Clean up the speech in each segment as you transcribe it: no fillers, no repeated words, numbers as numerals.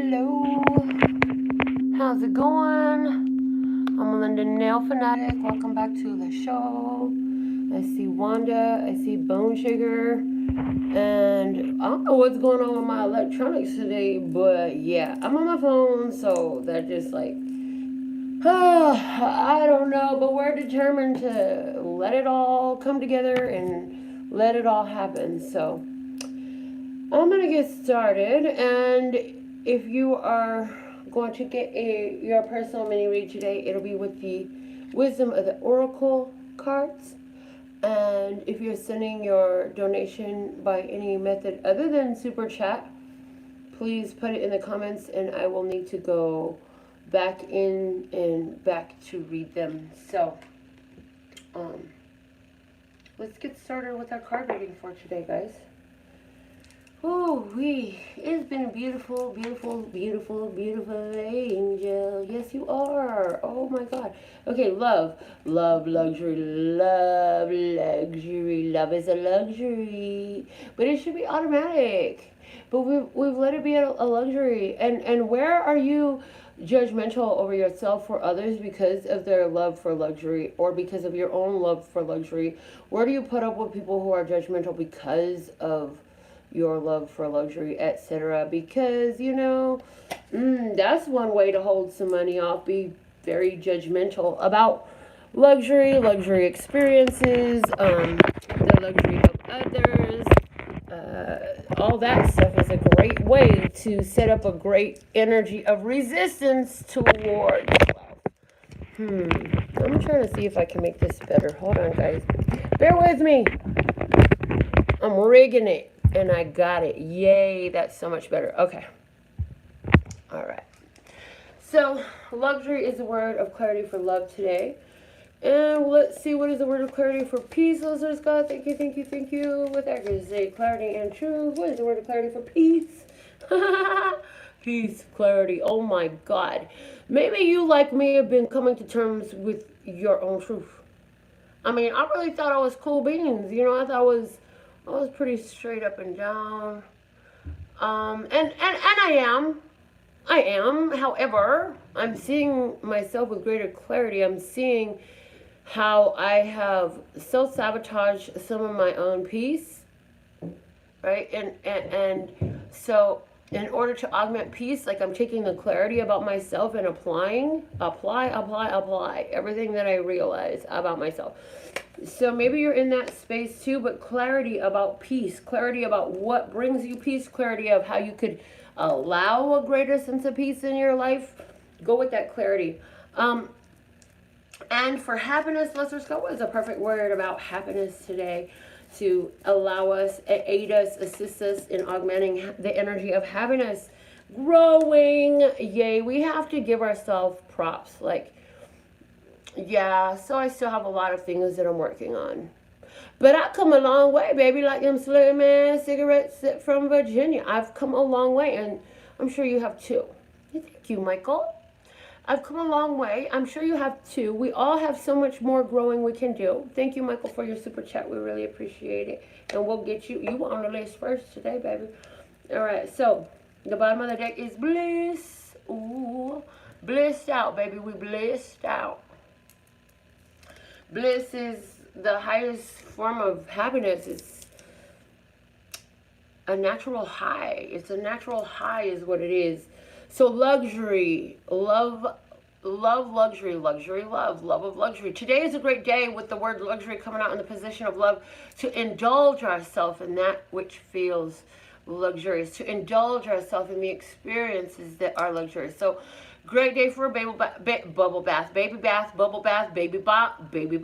hello. How's it going? I'm Melinda, NailFanatic. Welcome back to the show. I see Wanda. I see Boneshaker. And I don't know what's going on with my electronics today, but yeah, I'm on my phone, so that just like, I don't know, but we're determined to let it all come together and let it all happen. So I'm gonna get started, and if you are going to get your personal mini read today, it'll be with the Wisdom of the Oracle cards. And if you're sending your donation by any method other than super chat, please put it in the comments, and I will need to go back in and back to read them. So, let's get started with our card reading for today, guys. Oh, it's been beautiful, beautiful, beautiful, beautiful angel. Yes, you are. Oh my God. Okay, love, luxury, love, luxury. Love is a luxury, but it should be automatic. But we've let it be a luxury. And where are you judgmental over yourself or others because of their love for luxury, or because of your own love for luxury? Where do you put up with people who are judgmental because of your love for luxury, etc.? Because, that's one way to hold some money off. Be very judgmental about luxury experiences, the luxury of others. All that stuff is a great way to set up a great energy of resistance towards wealth. I'm trying to see if I can make this better. Hold on, guys. Bear with me. I'm rigging it. And I got it. Yay, that's so much better. Okay. All right. So, luxury is a word of clarity for love today. And let's see, what is the word of clarity for peace, listeners? God, thank you, thank you, thank you. With accuracy, clarity, and truth. What is the word of clarity for peace? Peace, clarity. Oh my God. Maybe you, like me, have been coming to terms with your own truth. I mean, I really thought I was cool beans. I thought I was pretty straight up and down. And I am. However, I'm seeing myself with greater clarity. I'm seeing how I have self-sabotaged some of my own peace, right? And so in order to augment peace, like, I'm taking the clarity about myself and apply everything that I realize about myself. So maybe you're in that space too, but clarity about peace, clarity about what brings you peace, clarity of how you could allow a greater sense of peace in your life. Go with that clarity. And for happiness, let's go with a perfect word about happiness today to allow us, aid us, assist us in augmenting the energy of happiness. Growing, yay. We have to give ourselves props. Yeah, so I still have a lot of things that I'm working on. But I've come a long way, baby, like them slim ass cigarettes from Virginia. I've come a long way, and I'm sure you have too. Thank you, Michael. I've come a long way. I'm sure you have too. We all have so much more growing we can do. Thank you, Michael, for your super chat. We really appreciate it. And we'll get you on the list first today, baby. All right, so the bottom of the deck is bliss. Ooh, blissed out, baby. We blissed out. Bliss is the highest form of happiness. It's a natural high. It's a natural high is what it is. So luxury, love, luxury, love of luxury. Today is a great day with the word luxury coming out in the position of love, to indulge ourselves in that which feels luxurious, to indulge ourselves in the experiences that are luxurious. So great day for a bubble bath, baby bath, bubble bath, baby bottom, baby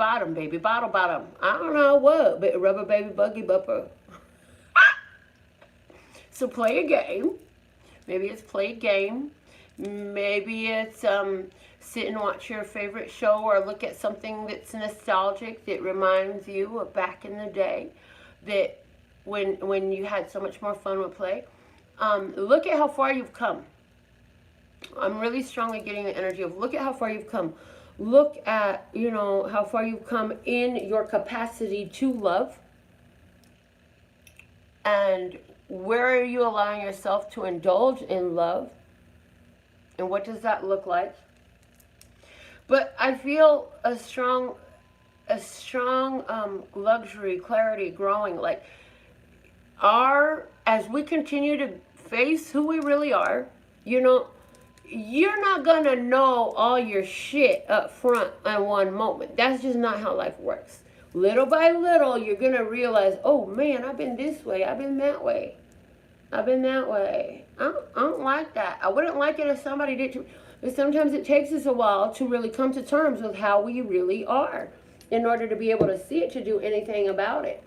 bottle bottom. I don't know what, but rubber baby buggy bupper. So play a game. Maybe it's play a game. Maybe it's sit and watch your favorite show, or look at something that's nostalgic that reminds you of back in the day, that when you had so much more fun with play. Look at how far you've come. I'm really strongly getting the energy of look at how far you've come. Look at, how far you've come in your capacity to love. And where are you allowing yourself to indulge in love? And what does that look like? But I feel a strong luxury, clarity growing. Like, as we continue to face who we really are, you know, you're not going to know all your shit up front in one moment. That's just not how life works. Little by little, you're going to realize, oh man, I've been this way. I've been that way. I've been that way. I don't like that. I wouldn't like it if somebody did to me. But sometimes it takes us a while to really come to terms with how we really are in order to be able to see it, to do anything about it.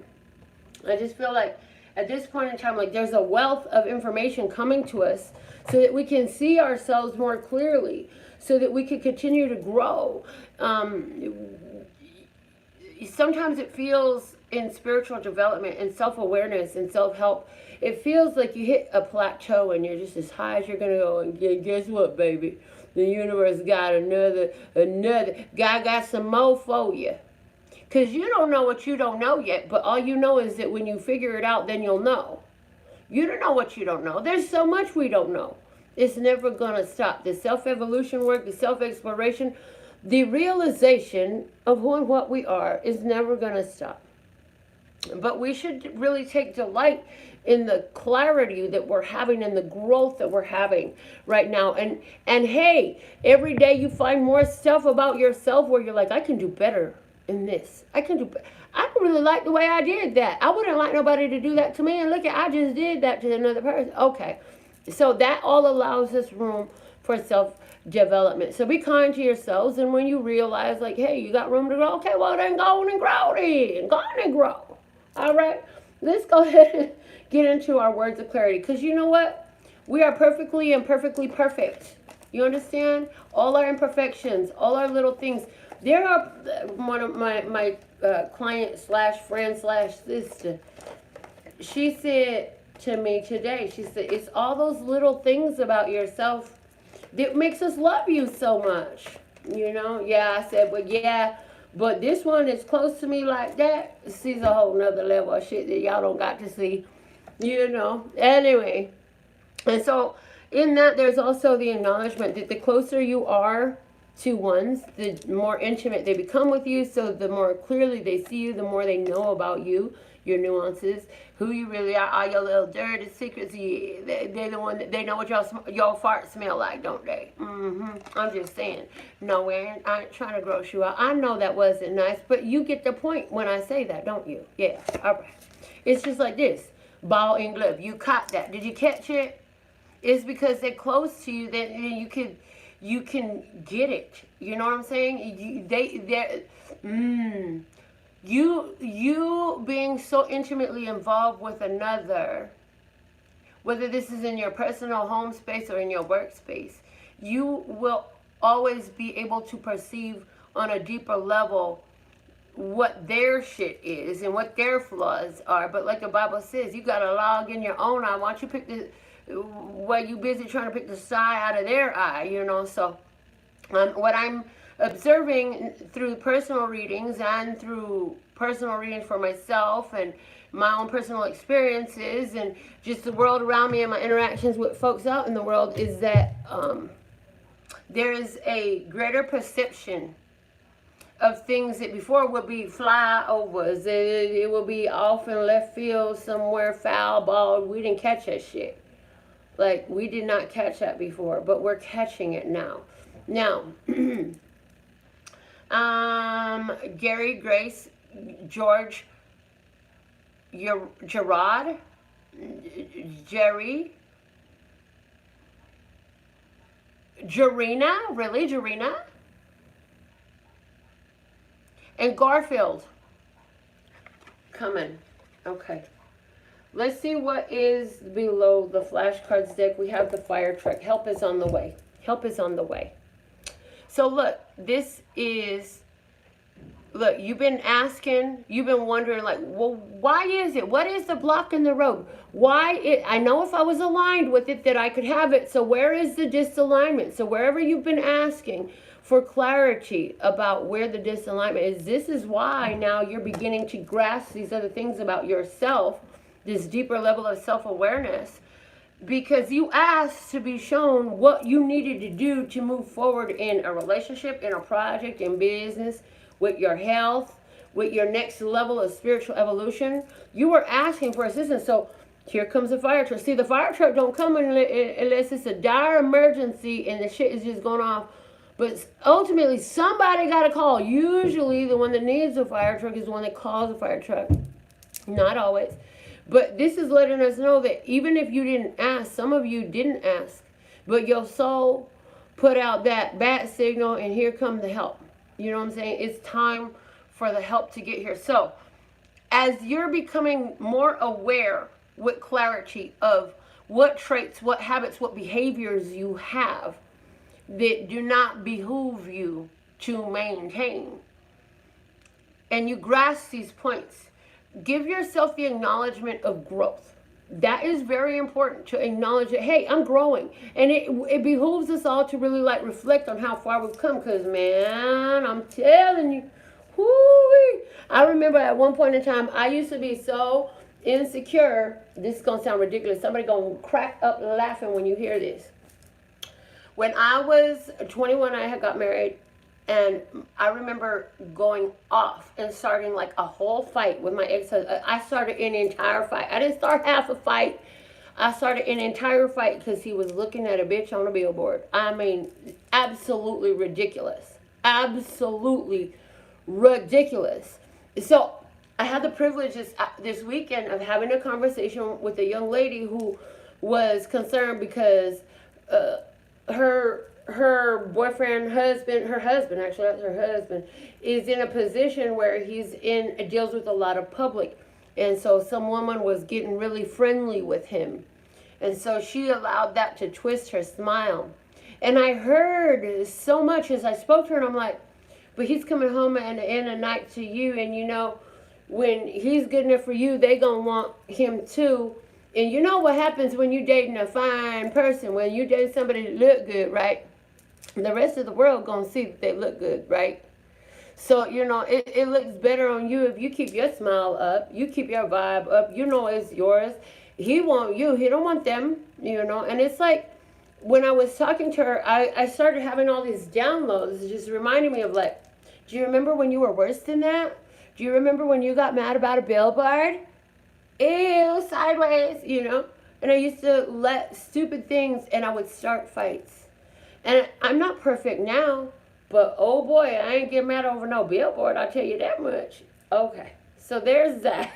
I just feel like at this point in time, like there's a wealth of information coming to us so that we can see ourselves more clearly, so that we can continue to grow. Sometimes it feels in spiritual development and self-awareness and self-help, it feels like you hit a plateau and you're just as high as you're going to go. And guess what, baby? The universe got another. God got some more for you. Because you don't know what you don't know yet, but all you know is that when you figure it out, then you'll know. You don't know what you don't know. There's so much we don't know. It's never going to stop. The self-evolution work, the self-exploration, the realization of who and what we are is never going to stop. But we should really take delight in the clarity that we're having and the growth that we're having right now. And hey, every day you find more stuff about yourself where you're like, I can do better in this. I don't really like the way I did that. I wouldn't like nobody to do that to me. And look at, I just did that to another person. Okay. So that all allows us room for self-development. So be kind to yourselves. And when you realize, like, hey, you got room to grow. Okay, well, then go on and grow then. Go on and grow. All right. Let's go ahead and get into our words of clarity. Because you know what? We are perfectly and perfectly perfect. You understand? All our imperfections, all our little things. There are one of my client slash friend slash sister. She said to me today, she said, it's all those little things about yourself that makes us love you so much. You know? Yeah, I said, but yeah, but this one is close to me like that. Sees a whole nother level of shit that y'all don't got to see. You know? Anyway. And so in that, there's also the acknowledgement that the closer you are to ones, the more intimate they become with you, so the more clearly they see you, the more they know about you, your nuances, who you really are, all your little dirty secrets. They're the one that they know what y'all farts smell like, don't they? I'm just saying. No, I ain't trying to gross you out. I know that wasn't nice, but you get the point when I say that, don't you? Yeah, all right. It's just like this. Ball and glove. You caught that. Did you catch it? It's because they're close to you that you can get it. You know what I'm saying? You being so intimately involved with another, whether this is in your personal home space or in your workspace, you will always be able to perceive on a deeper level what their shit is and what their flaws are. But like the Bible says, you got to log in your own eye. Why don't you pick while you busy trying to pick the sty out of their eye, you know? So what I'm observing through personal readings and through personal readings for myself and my own personal experiences and just the world around me and my interactions with folks out in the world is that there is a greater perception of things that before would be flyovers. It will be off in left field somewhere, foul ball. We didn't catch that shit. Like, we did not catch that before, but we're catching it now. Now, Gary, Grace, George, Gerard, Jerry, Jarena, really, Jarena? And Garfield. Coming. Okay. Let's see what is below the flashcards deck. We have the fire truck. Help is on the way. Help is on the way. So look, this is, look, you've been asking, you've been wondering, like, well, why is it? What is the block in the road? Why it? I know if I was aligned with it that I could have it. So where is the disalignment? So wherever you've been asking for clarity about where the disalignment is, this is why now you're beginning to grasp these other things about yourself, this deeper level of self-awareness. because you asked to be shown what you needed to do to move forward in a relationship, in a project, in business, with your health, with your next level of spiritual evolution. You were asking for assistance. So here comes the fire truck. See, the fire truck don't come unless it's a dire emergency and the shit is just going off. But ultimately, somebody got a call. Usually, the one that needs a fire truck is the one that calls a fire truck. Not always. But this is letting us know that even if you didn't ask, some of you didn't ask, but your soul put out that bat signal, and here comes the help. You know what I'm saying? It's time for the help to get here. So, as you're becoming more aware with clarity of what traits, what habits, what behaviors you have that do not behoove you to maintain, and you grasp these points, give yourself the acknowledgement of growth. That is very important, to acknowledge that, hey, I'm growing. And it behooves us all to really like reflect on how far we've come, because man, I'm telling you, whoo-wee. I remember at one point in time, I used to be so insecure. This is going to sound ridiculous. Somebody going to crack up laughing when you hear this. When I was 21, I had got married. And I remember going off and starting like a whole fight with my ex-husband. I started an entire fight. I didn't start half a fight. I started an entire fight because he was looking at a bitch on a billboard. I mean, absolutely ridiculous. Absolutely ridiculous. So I had the privilege this weekend of having a conversation with a young lady who was concerned because her boyfriend, her husband, is in a position where deals with a lot of public. And so some woman was getting really friendly with him. And so she allowed that to twist her smile. And I heard so much as I spoke to her, and I'm like, but he's coming home at the end of the night to you, and you know, when he's good enough for you, they gonna want him too. And you know what happens when you dating a fine person, when you date somebody that look good, right? The rest of the world gonna see that they look good, right? So, you know, it looks better on you if you keep your smile up, you keep your vibe up, you know it's yours. He want you, he don't want them, you know. And it's like, when I was talking to her, I started having all these downloads, just reminding me of like, do you remember when you were worse than that? Do you remember when you got mad about a billboard? Ew, sideways, you know. And I used to let stupid things, and I would start fights. And I'm not perfect now, but oh boy, I ain't getting mad over no billboard, I'll tell you that much. Okay, so there's that.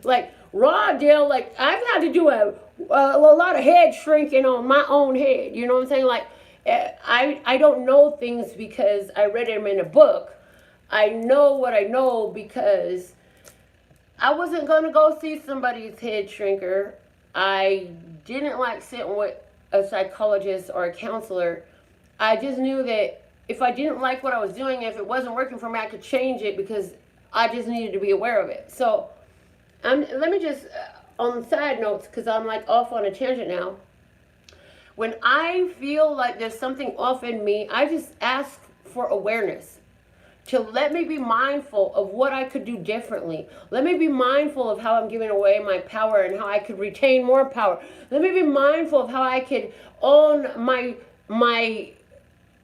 Like, raw deal, like, I've had to do a lot of head shrinking on my own head, you know what I'm saying? Like, I don't know things because I read them in a book. I know what I know because I wasn't going to go see somebody's head shrinker. I didn't like sitting with a psychologist or a counselor. I just knew that if I didn't like what I was doing, if it wasn't working for me, I could change it because I just needed to be aware of it. So let me just, on side notes, because I'm like off on a tangent now. When I feel like there's something off in me, I just ask for awareness. To let me be mindful of what I could do differently. Let me be mindful of how I'm giving away my power and how I could retain more power. Let me be mindful of how I could own my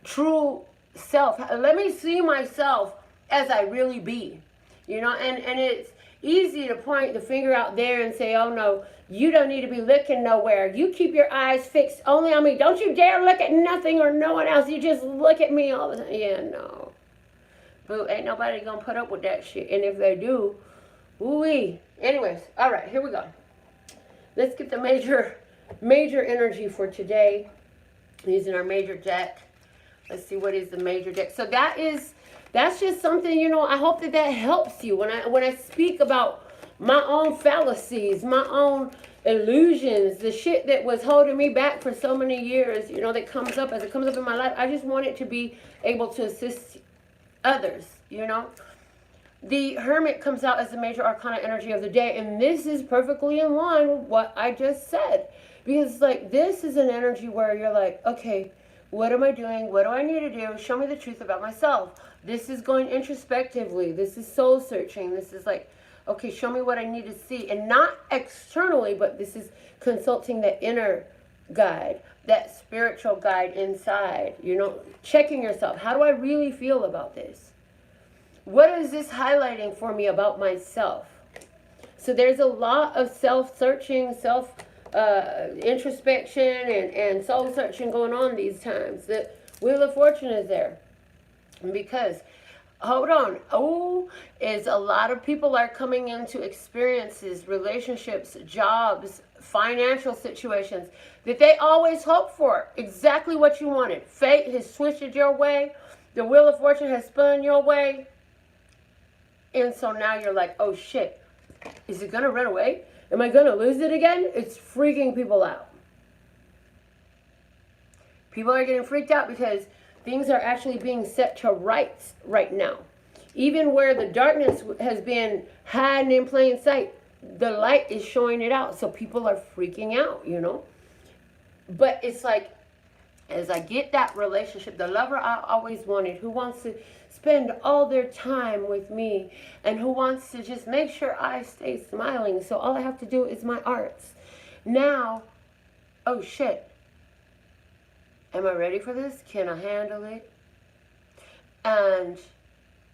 true self. Let me see myself as I really be. You know, and it's easy to point the finger out there and say, oh no, you don't need to be looking nowhere. You keep your eyes fixed only on me. Don't you dare look at nothing or no one else. You just look at me all the time. Yeah, no. Boo, ain't nobody gonna put up with that shit. And if they do, ooh-wee. Anyways, all right, here we go. Let's get the major energy for today. Using our major deck. Let's see, what is the major deck. So that's just something, you know, I hope that helps you. When I speak about my own fallacies, my own illusions, the shit that was holding me back for so many years, you know, that comes up as it comes up in my life, I just want it to be able to assist others, you know. The Hermit comes out as the major arcana energy of the day, and this is perfectly in line with what I just said, because like this is an energy where you're like, okay, what am I doing? What do I need to do? Show me the truth about myself. This is going introspectively. This is soul searching. This is like, okay, show me what I need to see, and not externally, but this is consulting the inner guide, that spiritual guide inside, you know, checking yourself. How do I really feel about this? What is this highlighting for me about myself? So there's a lot of self-searching, introspection and soul-searching going on these times. The Wheel of Fortune is there. Because, hold on, is a lot of people are coming into experiences, relationships, jobs, financial situations that they always hoped for. Exactly what you wanted. Fate has switched it your way. The Wheel of Fortune has spun your way. And so now you're like, oh shit, is it going to run away? Am I going to lose it again? It's freaking people out. People are getting freaked out because things are actually being set to rights right now. Even where the darkness has been hiding in plain sight, the light is showing it out. So people are freaking out, you know. But it's like, as I get that relationship, the lover I always wanted, who wants to spend all their time with me and who wants to just make sure I stay smiling. So all I have to do is my arts. Now, oh shit. Am I ready for this? Can I handle it? And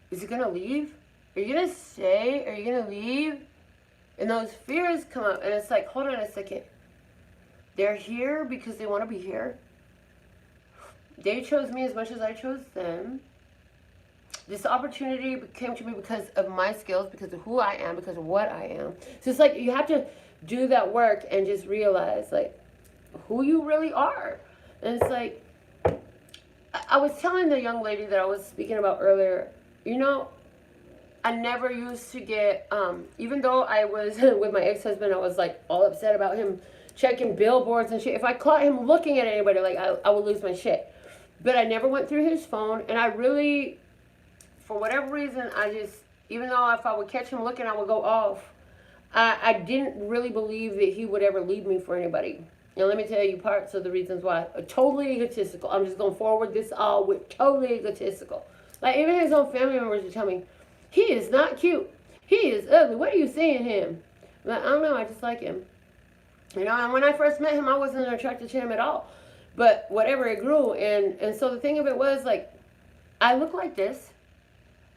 is it going to leave? Are you going to stay? Are you going to leave? And those fears come up. And it's like, hold on a second. They're here because they want to be here. They chose me as much as I chose them. This opportunity came to me because of my skills, because of who I am, because of what I am. So it's like you have to do that work and just realize, like, who you really are. And it's like, I was telling the young lady that I was speaking about earlier, you know, I never used to get, even though I was with my ex-husband, I was like all upset about him checking billboards and shit. If I caught him looking at anybody, like I would lose my shit. But I never went through his phone, and I really, for whatever reason, I just, even though if I would catch him looking, I would go off. I didn't really believe that he would ever leave me for anybody. And let me tell you parts of the reasons why. Totally egotistical. I'm just going to forward this all with totally egotistical. Like, even his own family members would tell me, he is not cute. He is ugly. What are you seeing him? Like, I don't know. I just like him. You know, and when I first met him, I wasn't attracted to him at all. But whatever, it grew. And so the thing of it was, like, I look like this.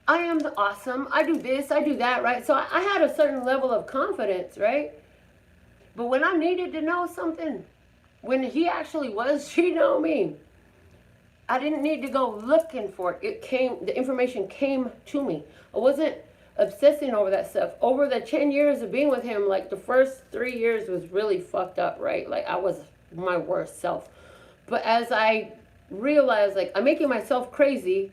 I am awesome. I do this. I do that, right? So I had a certain level of confidence, right? But when I needed to know something, when he actually was cheating on me, I didn't need to go looking for it. It came, the information came to me. I wasn't obsessing over that stuff. Over the 10 years of being with him, like the first 3 years was really fucked up, right? Like I was my worst self. But as I realized, like, I'm making myself crazy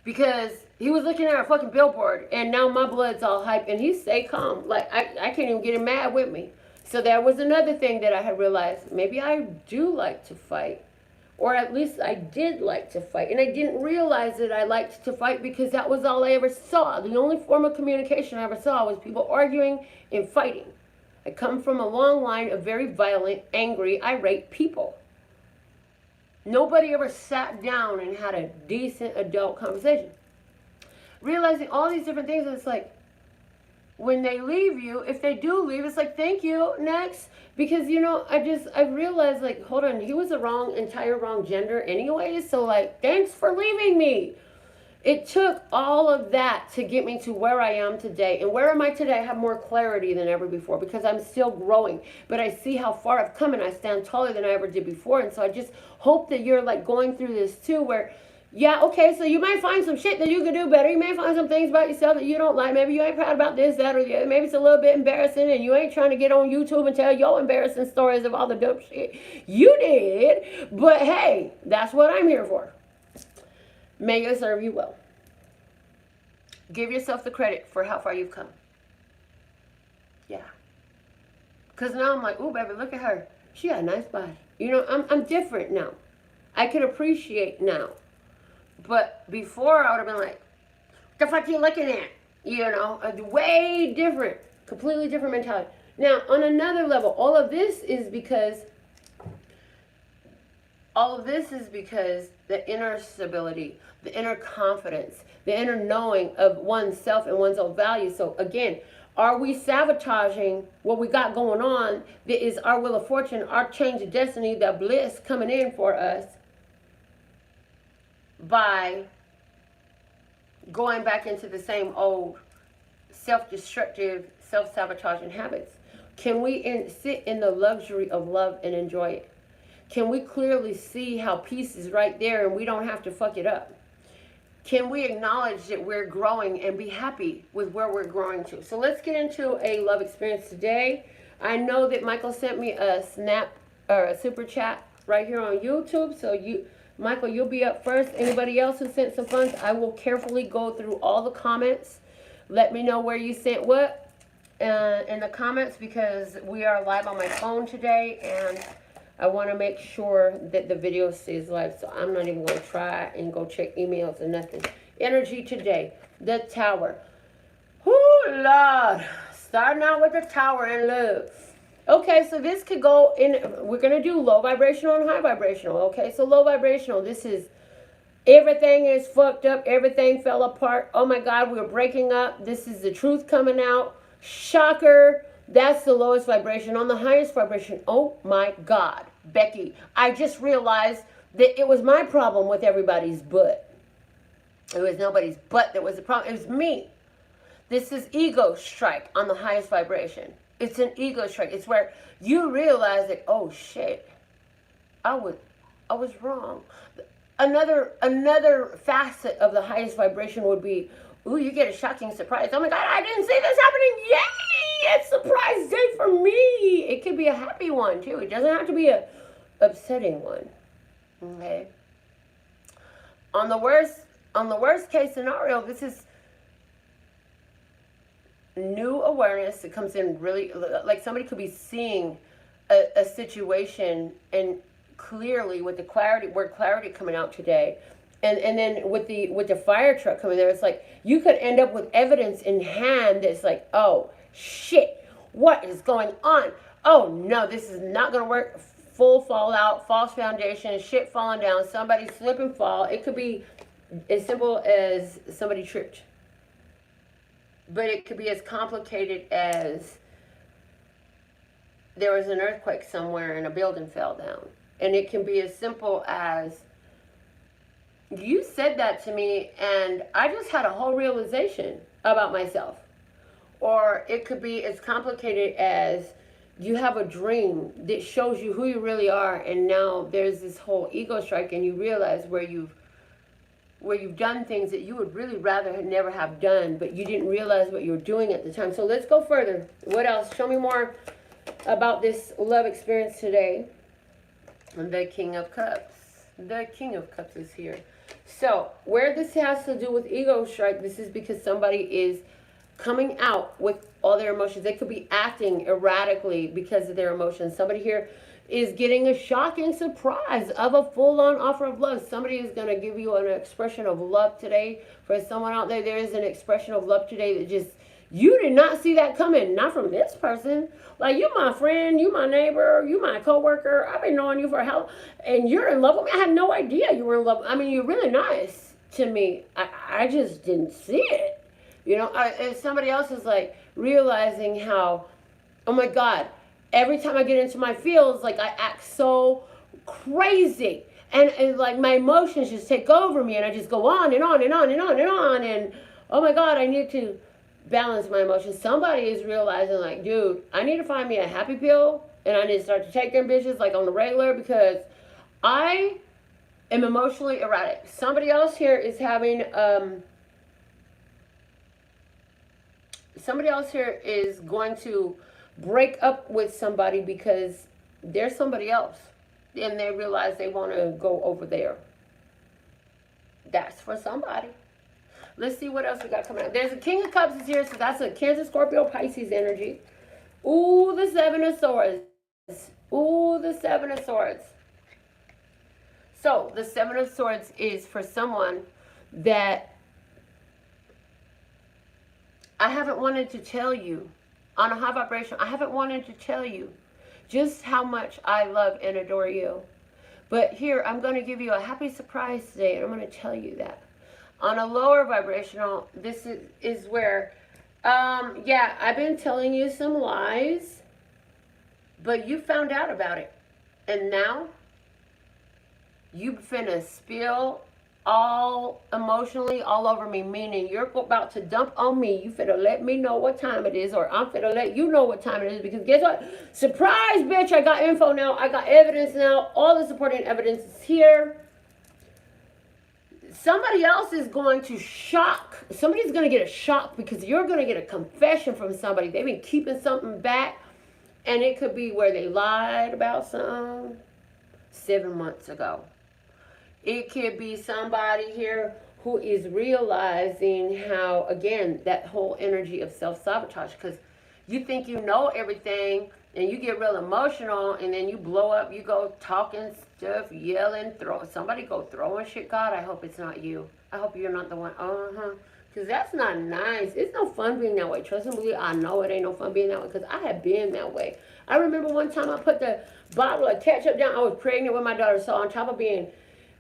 because he was looking at a fucking billboard and now my blood's all hype and he stay calm. Like, I can't even get him mad with me. So that was another thing that I had realized. Maybe I do like to fight. Or at least I did like to fight. And I didn't realize that I liked to fight because that was all I ever saw. The only form of communication I ever saw was people arguing and fighting. I come from a long line of very violent, angry, irate people. Nobody ever sat down and had a decent adult conversation. Realizing all these different things, it's like, when they leave you, if they do leave, it's like, thank you, next. Because, you know, I realized, like, hold on, he was the entire wrong gender anyway. So, like, thanks for leaving me. It took all of that to get me to where I am today. And where am I today? I have more clarity than ever before because I'm still growing. But I see how far I've come and I stand taller than I ever did before. And so I just hope that you're, like, going through this too where, yeah, okay, so you might find some shit that you could do better. You may find some things about yourself that you don't like. Maybe you ain't proud about this, that, or the other. Maybe it's a little bit embarrassing and you ain't trying to get on YouTube and tell your embarrassing stories of all the dope shit you did. But hey, that's what I'm here for. May it serve you well. Give yourself the credit for how far you've come. Yeah. Because now I'm like, ooh, baby, look at her. She got a nice body. You know, I'm different now. I can appreciate now. But before, I would have been like, what the fuck are you looking at? You know, a way different, completely different mentality. Now, on another level, all of this is because the inner stability, the inner confidence, the inner knowing of oneself and one's own value. So again, Are we sabotaging what we got going on that is our wheel of fortune, our change of destiny, the bliss coming in for us by going back into the same old self-destructive, self-sabotaging habits? Can we sit in the luxury of love and enjoy it? Can we clearly see how peace is right there and we don't have to fuck it up? Can we acknowledge that we're growing and be happy with where we're growing to? So let's get into a love experience today. I know that Michael sent me a snap or a super chat right here on YouTube. So Michael, you'll be up first. Anybody else who sent some funds, I will carefully go through all the comments. Let me know where you sent what in the comments, because we are live on my phone today and I want to make sure that the video stays live, so I'm not even going to try and go check emails or nothing. Energy today, the Tower. Whoo, Lord. Starting out with the Tower in love. Okay, so this could go in, we're going to do low vibrational and high vibrational. Okay, so low vibrational, this is everything is fucked up, everything fell apart. Oh my God, we're breaking up. This is the truth coming out. Shocker. That's the lowest vibration. On the highest vibration, oh my God, Becky, I just realized that it was my problem with everybody's butt. It was nobody's butt that was the problem. It was me. This is ego strike on the highest vibration. It's an ego strike. It's where you realize that, oh shit, I was wrong. Another facet of the highest vibration would be, ooh, you get a shocking surprise. Oh my God, I didn't see this happening. Yay! It's surprise day for me. It could be a happy one too. It doesn't have to be a upsetting one. Okay. On the worst case scenario, this is new awareness that comes in really, like somebody could be seeing a situation and clearly with the clarity, word clarity coming out today. And then with the fire truck coming there, it's like you could end up with evidence in hand that's like, oh shit, what is going on? Oh no, this is not going to work. Full fallout, false foundation, shit falling down, somebody slip and fall. It could be as simple as somebody tripped. But it could be as complicated as there was an earthquake somewhere and a building fell down. And it can be as simple as, you said that to me and I just had a whole realization about myself. Or it could be as complicated as you have a dream that shows you who you really are, and now there's this whole ego strike and you realize where you've done things that you would really rather never have done, but you didn't realize what you were doing at the time. So let's go further. What else? Show me more about this love experience today. The King of Cups. The King of Cups is here. So where this has to do with ego strike, this is because somebody is coming out with all their emotions. They could be acting erratically because of their emotions. Somebody here is getting a shocking surprise of a full-on offer of love. Somebody is going to give you an expression of love today. For someone out there, there is an expression of love today that just, you did not see that coming. Not from this person. Like, you my friend, you my neighbor, you my coworker. I've been knowing you for how, and you're in love with me. I had no idea you were in love. I mean, you're really nice to me. I just didn't see it. You know, and somebody else is like realizing how, oh my God, every time I get into my feels, like I act so crazy. And like my emotions just take over me and I just go on and on and on and on and on. And oh my God, I need to balance my emotions. Somebody is realizing like, dude, I need to find me a happy pill and I need to start to take them bitches like on the regular, because I am emotionally erratic. Somebody else here is having, somebody else here is going to break up with somebody because there's somebody else and they realize they want to go over there. That's for somebody. Let's see what else we got coming up. There's a King of Cups is here, so that's a Cancer, Scorpio, Pisces energy. Ooh, the Seven of Swords. Ooh, the Seven of Swords. So, the Seven of Swords is for someone that I haven't wanted to tell you, on a high vibration, I haven't wanted to tell you just how much I love and adore you. But here, I'm going to give you a happy surprise today, and I'm going to tell you that. On a lower vibrational, this is where Yeah, I've been telling you some lies, but you found out about it. And now you finna spill all emotionally all over me, meaning you're about to dump on me. You finna let me know what time it is, or I'm finna let you know what time it is, because guess what? Surprise, bitch, I got info now. I got evidence now. All the supporting evidence is here. Somebody else is going to shock. Somebody's going to get a shock because you're going to get a confession from somebody. They've been keeping something back, and it could be where they lied about something 7 months ago. It could be somebody here who is realizing how, again, that whole energy of self-sabotage, because you think you know everything, and you get real emotional, and then you blow up, you go talking stuff, yelling, somebody go throwing shit. God, I hope it's not you. I hope you're not the one. Because that's not nice. It's no fun being that way. Trust and believe, I know it ain't no fun being that way, because I have been that way. I remember one time I put the bottle of ketchup down. I was pregnant with my daughter, so on top of being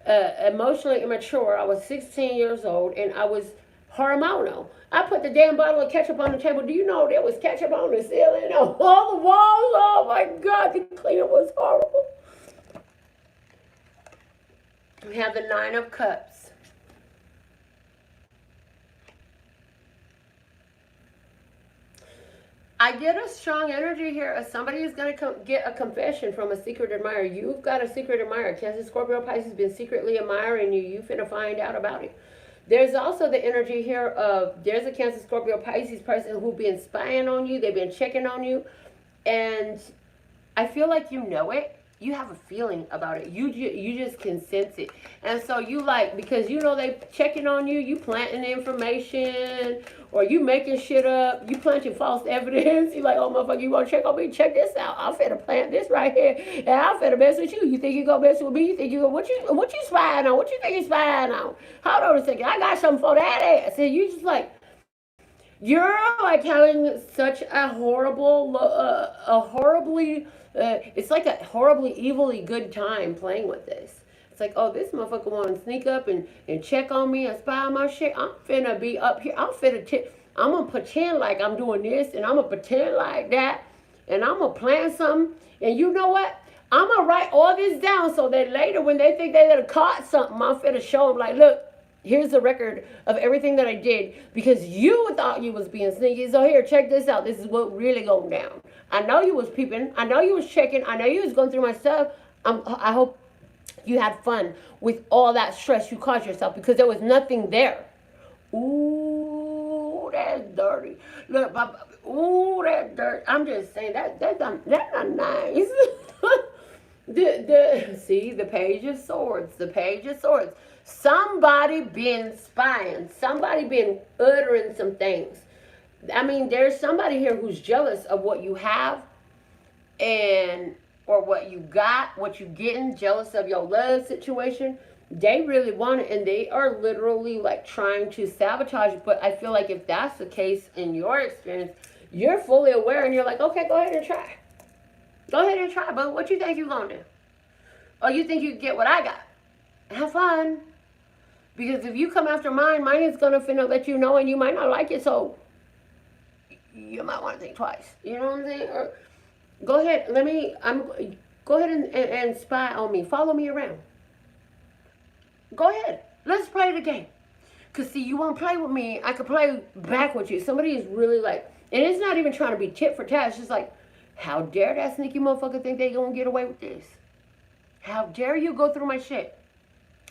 emotionally immature, I was 16 years old, and I was hormonal. I put the damn bottle of ketchup on the table. Do you know there was ketchup on the ceiling, on all the walls? Oh my God, the cleanup was horrible. We have the 9 of Cups. I get a strong energy here. Somebody is going to get a confession from a secret admirer. You've got a secret admirer. Cancer, Scorpio, Pisces been secretly admiring you. You finna find out about it. There's also the energy here of there's a Cancer, Scorpio, Pisces person who's been spying on you. They've been checking on you. And I feel like you know it. You have a feeling about it. You just can sense it. And so you like, because you know they checking on you, you planting information, or you making shit up, you planting false evidence. You like, oh motherfucker, you want to check on me? Check this out. I'm finna plant this right here, and I'm finna mess with you. You think you gonna mess with me? You think you gonna, what you spying on? What you think you spying on? Hold on a second, I got something for that ass. And you just like, you're like having such a horrible, it's like a horribly, evilly good time playing with this. It's like, oh, this motherfucker want to sneak up and check on me and spy on my shit. I'm finna be up here. I'm going to pretend like I'm doing this, and I'm going to pretend like that, and I'm going to plan something. And you know what? I'm going to write all this down so that later when they think they have caught something, I'm finna show them like, look, here's the record of everything that I did, because you thought you was being sneaky. So here, check this out. This is what really going down. I know you was peeping. I know you was checking. I know you was going through my stuff. I hope you had fun with all that stress you caused yourself, because there was nothing there. Ooh, that's dirty. Look, ooh, that's dirty. I'm just saying that's not nice. See, the Page of Swords. The Page of Swords. Somebody been spying. Somebody been uttering some things. I mean, there's somebody here who's jealous of what you have, or what you got, what you getting, jealous of your love situation. They really want it, and they are literally like trying to sabotage it. But I feel like if that's the case in your experience, you're fully aware, and you're like, okay, go ahead and try. Go ahead and try, but what you think you're gonna do? Or you think you can get what I got? Have fun. Because if you come after mine is gonna finna let you know, and you might not like it, so you might want to think twice. You know what I'm saying? Or go ahead, go ahead and spy on me. Follow me around. Go ahead. Let's play the game. Because, see, you won't play with me. I could play back with you. Somebody is really like, and it's not even trying to be tit for tat. It's just like, how dare that sneaky motherfucker think they gonna get away with this? How dare you go through my shit?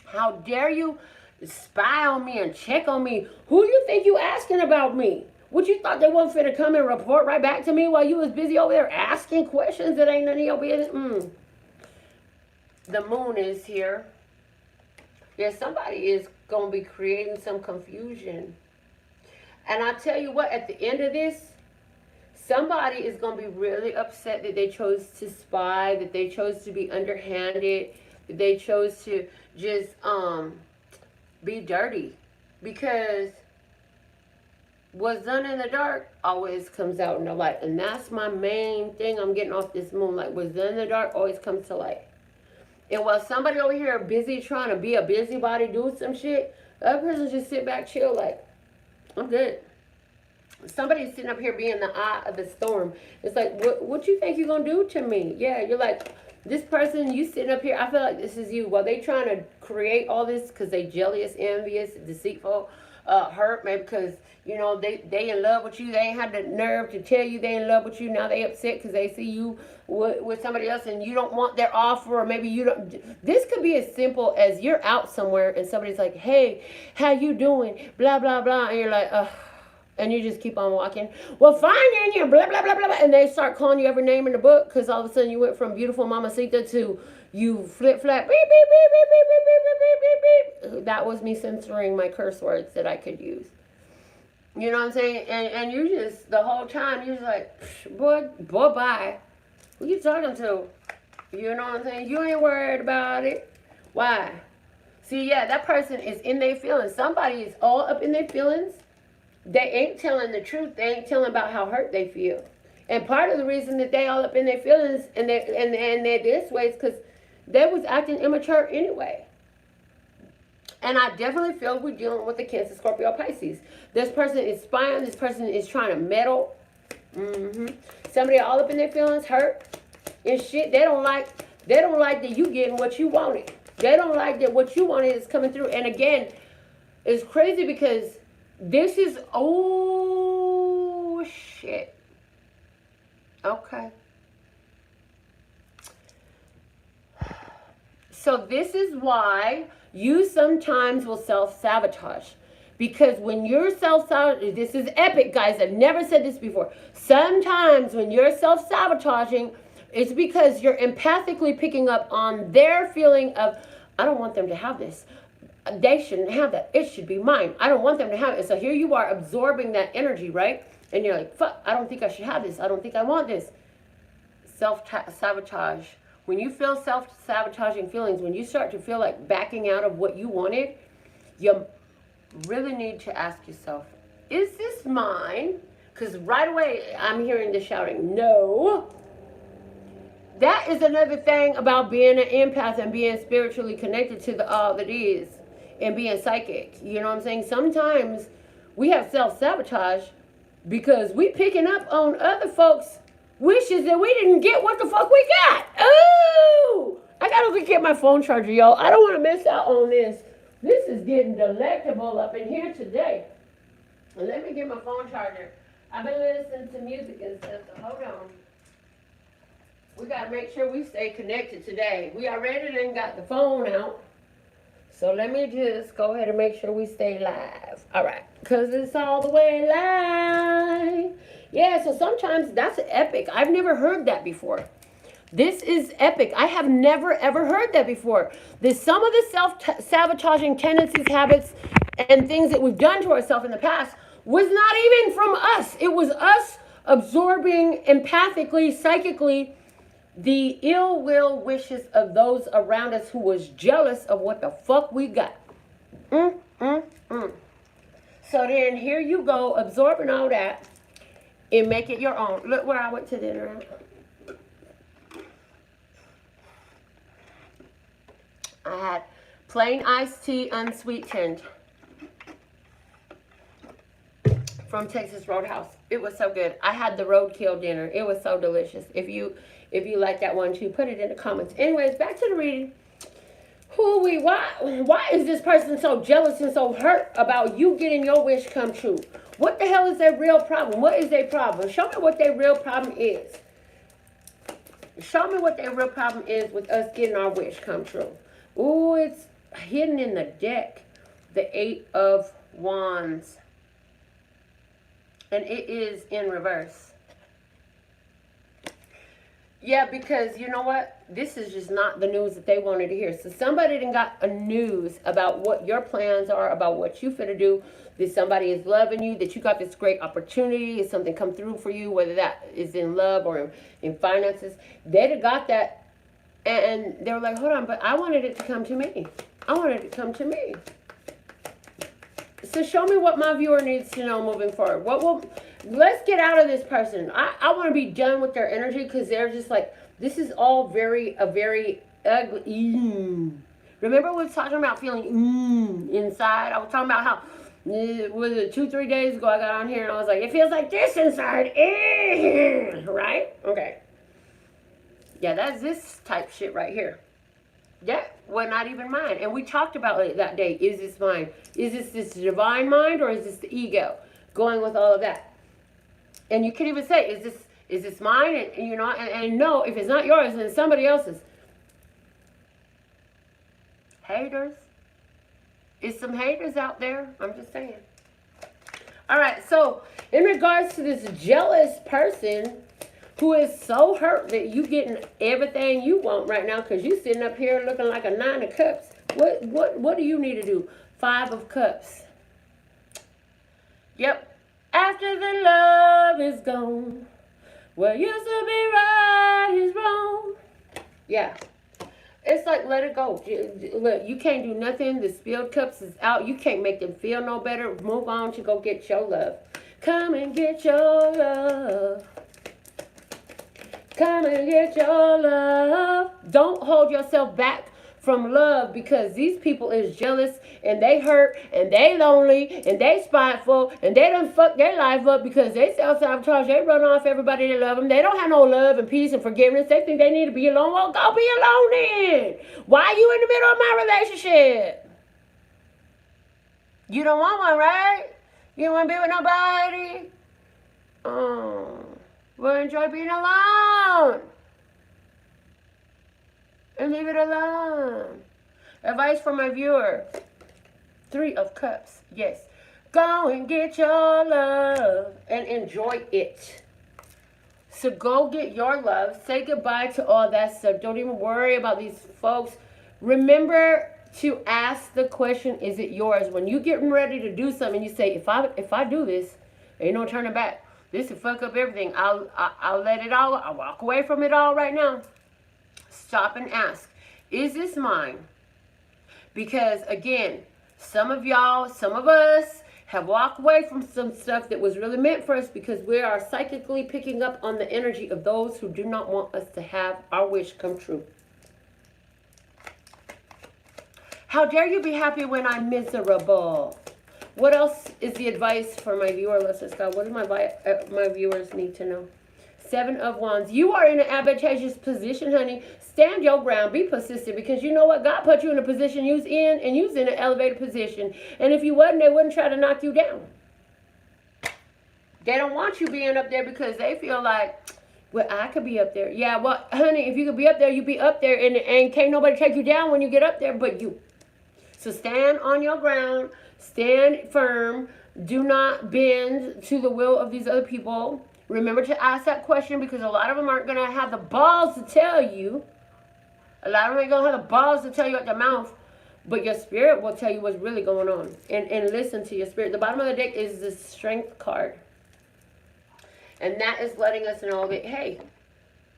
How dare you spy on me and check on me? Who you think you asking about me? What, you thought they wasn't finna come and report right back to me while you was busy over there asking questions that ain't none of your business? The Moon is here. Yeah, somebody is going to be creating some confusion. And I tell you what, at the end of this, somebody is going to be really upset that they chose to spy, that they chose to be underhanded, that they chose to just be dirty. Because what's done in the dark always comes out in the light. And that's my main thing I'm getting off this moon. Like, what's done in the dark always comes to light. And while somebody over here busy trying to be a busybody, do some shit, the other person just sit back, chill, like, I'm good. somebody's sitting up here being the eye of the storm. It's like, what you think you're going to do to me? Yeah, you're like, this person, you sitting up here, I feel like this is you. Well, they trying to create all this because they jealous, envious, deceitful, hurt, maybe because, you know, they in love with you. They ain't had the nerve to tell you they in love with you. Now they upset because they see you with somebody else and you don't want their offer, or maybe you don't. This could be as simple as you're out somewhere and somebody's like, hey, how you doing? Blah, blah, blah. And you're like, ugh. And you just keep on walking. Well, fine, and you blah, blah, blah, blah, blah. And they start calling you every name in the book because all of a sudden you went from beautiful mamacita to you flip-flap. Beep, beep, beep, beep, beep, beep, beep, beep, beep, beep. That was me censoring my curse words that I could use. You know what I'm saying? And you just, the whole time, you're just like, boy, bye. Who you talking to? You know what I'm saying? You ain't worried about it. Why? See, yeah, that person is in their feelings. Somebody is all up in their feelings. They ain't telling the truth. They ain't telling about how hurt they feel. And part of the reason that they all up in their feelings and they're this way is because they was acting immature anyway. And I definitely feel we're dealing with the Cancer, Scorpio, Pisces. This person is spying. This person is trying to meddle. Somebody all up in their feelings, hurt and shit. They don't like that you getting what you wanted. They don't like that what you wanted is coming through. And again, it's crazy because this is, oh, shit. Okay. So this is why you sometimes will self-sabotage. Because when you're self-sabotaging, this is epic, guys. I've never said this before. Sometimes when you're self-sabotaging, it's because you're empathically picking up on their feeling of, I don't want them to have this. They shouldn't have that. It should be mine. I don't want them to have it. So here you are absorbing that energy, right? And you're like, fuck, I don't think I should have this. I don't think I want this. Self-sabotage. When you feel self-sabotaging feelings, when you start to feel like backing out of what you wanted, you really need to ask yourself, is this mine? Because right away, I'm hearing the shouting, no. That is another thing about being an empath and being spiritually connected to the all that is. And being psychic, you know what I'm saying? Sometimes we have self-sabotage because we picking up on other folks' wishes that we didn't get what the fuck we got. Oh, I gotta go get my phone charger, y'all. I don't want to miss out on this. This is getting delectable up in here today. Let me get my phone charger. I've been listening to music and stuff, so hold on. We gotta make sure we stay connected today. We already done got the phone out. So let me just go ahead and make sure we stay live. All right. Because it's all the way live. Yeah, so sometimes that's epic. I've never heard that before. This is epic. I have never, ever heard that before. There's some of the self-sabotaging tendencies, habits, and things that we've done to ourselves in the past was not even from us. It was us absorbing empathically, psychically, the ill will wishes of those around us who was jealous of what the fuck we got. So then here you go, absorbing all that and make it your own. Look where I went to dinner. I had plain iced tea, unsweetened, from Texas Roadhouse. It was so good. I had the roadkill dinner. It was so delicious. If you like that one too, put it in the comments. Anyways, back to the reading. Why is this person so jealous and so hurt about you getting your wish come true? What the hell is their real problem? What is their problem? Show me what their real problem is. Show me what their real problem is with us getting our wish come true. Ooh, it's hidden in the deck. The 8 of Wands. And it is in reverse. Yeah, because you know what? This is just not the news that they wanted to hear. So somebody done got a news about what your plans are, about what you finna do, that somebody is loving you, that you got this great opportunity, is something come through for you, whether that is in love or in finances. They done got that, and they were like, hold on, but I wanted it to come to me. I wanted it to come to me. So show me what my viewer needs to know moving forward. Let's get out of this person. I want to be done with their energy because they're just like, this is all very ugly. Remember we were talking about feeling inside? I was talking about how Was it 2-3 days ago I got on here and I was like, it feels like this inside. Right? Okay. Yeah, that's this type shit right here. That was not even mine. And we talked about it that day. Is this mine? Is this divine mind or is this the ego? Going with all of that. And you can even say, is this mine? And you know, and no, if it's not yours, then it's somebody else's. Haters. Is some haters out there. I'm just saying. All right, so in regards to this jealous person who is so hurt that you getting everything you want right now because you sitting up here looking like a 9 of cups. What do you need to do? 5 of cups. Yep. After the love is gone, what used to be right is wrong. Yeah. It's like, let it go. Look, you can't do nothing. The spilled cups is out. You can't make them feel no better. Move on to go get your love. Come and get your love. Come and get your love. Don't hold yourself back from love because these people is jealous and they hurt and they lonely and they spiteful and they done fuck their life up because they self-sabotage. They run off everybody that love them. They don't have no love and peace and forgiveness. They think they need to be alone. Well, go be alone then. Why are you in the middle of my relationship? You don't want one, right? You don't want to be with nobody? Oh, well, enjoy being alone. And leave it alone. Advice for my viewer. 3 of cups. Yes. Go and get your love and enjoy it. So go get your love. Say goodbye to all that stuff. Don't even worry about these folks. Remember to ask the question, is it yours? When you getting ready to do something, you say, if I do this, ain't no turning back. This will fuck up everything. I'll let it all. I'll walk away from it all right now. Stop and ask, is this mine? Because again, some of y'all, some of us have walked away from some stuff that was really meant for us because we are psychically picking up on the energy of those who do not want us to have our wish come true. How dare you be happy when I'm miserable? What else is the advice for my viewer? Let's go. What do my viewers need to know? 7 of Wands. You are in an advantageous position, honey. Stand your ground. Be persistent because you know what? God put you in a position you was in and you was in an elevated position. And if you wasn't, they wouldn't try to knock you down. They don't want you being up there because they feel like, well, I could be up there. Yeah, well, honey, if you could be up there, you be up there and can't nobody take you down when you get up there but you. So stand on your ground. Stand firm. Do not bend to the will of these other people. Remember to ask that question because a lot of them aren't going to have the balls to tell you. A lot of them ain't going to have the balls to tell you at the mouth. But your spirit will tell you what's really going on. And listen to your spirit. The bottom of the deck is the Strength card. And that is letting us know that, hey,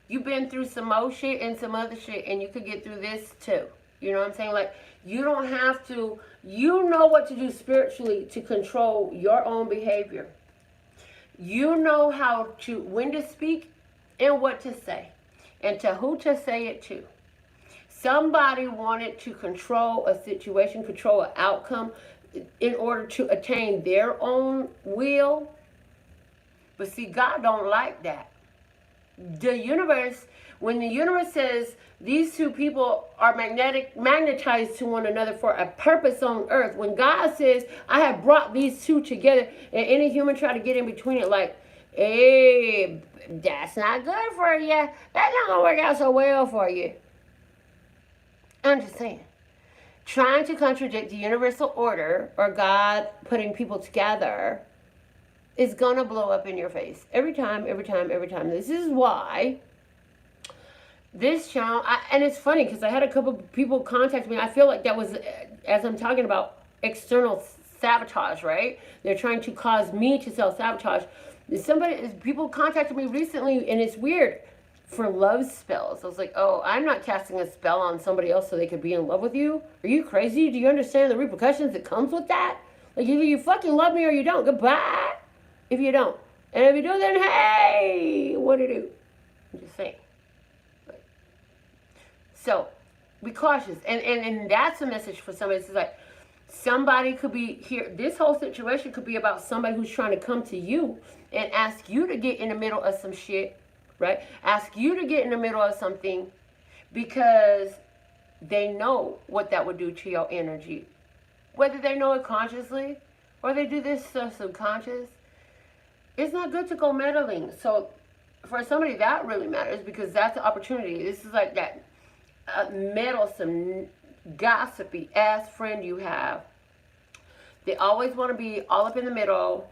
you've been through some more shit and some other shit. And you could get through this too. You know what I'm saying? Like, you don't have to, you know what to do spiritually to control your own behavior. You know how to, when to speak and what to say. And to who to say it to. Somebody wanted to control a situation, control an outcome in order to attain their own will. But see, God don't like that. The universe, when the universe says these two people are magnetized to one another for a purpose on earth, when God says, I have brought these two together, and any human try to get in between it like, hey, that's not good for you. That's not going to work out so well for you. I'm just saying. Trying to contradict the universal order or God putting people together is going to blow up in your face. Every time, every time, every time. This is why this channel, and it's funny because I had a couple people contact me. I feel like that was, as I'm talking about, external sabotage, right? They're trying to cause me to self-sabotage. People contacted me recently, and it's weird, for love spells. I was like, oh, I'm not casting a spell on somebody else so they could be in love with you. Are you crazy? Do you understand the repercussions that comes with that? Like, either you fucking love me or you don't. Goodbye. If you don't. And if you do, then hey, what do you do? I'm just saying. So, be cautious. And that's a message for somebody. It's like, Somebody could be here. This whole situation could be about somebody who's trying to come to you and ask you to get in the middle of some shit, right? Ask you to get in the middle of something because they know what that would do to your energy. Whether they know it consciously or they do this stuff subconscious, it's not good to go meddling. So for somebody, that really matters because that's an opportunity. This is like that meddlesome, gossipy ass friend you have. They always want to be all up in the middle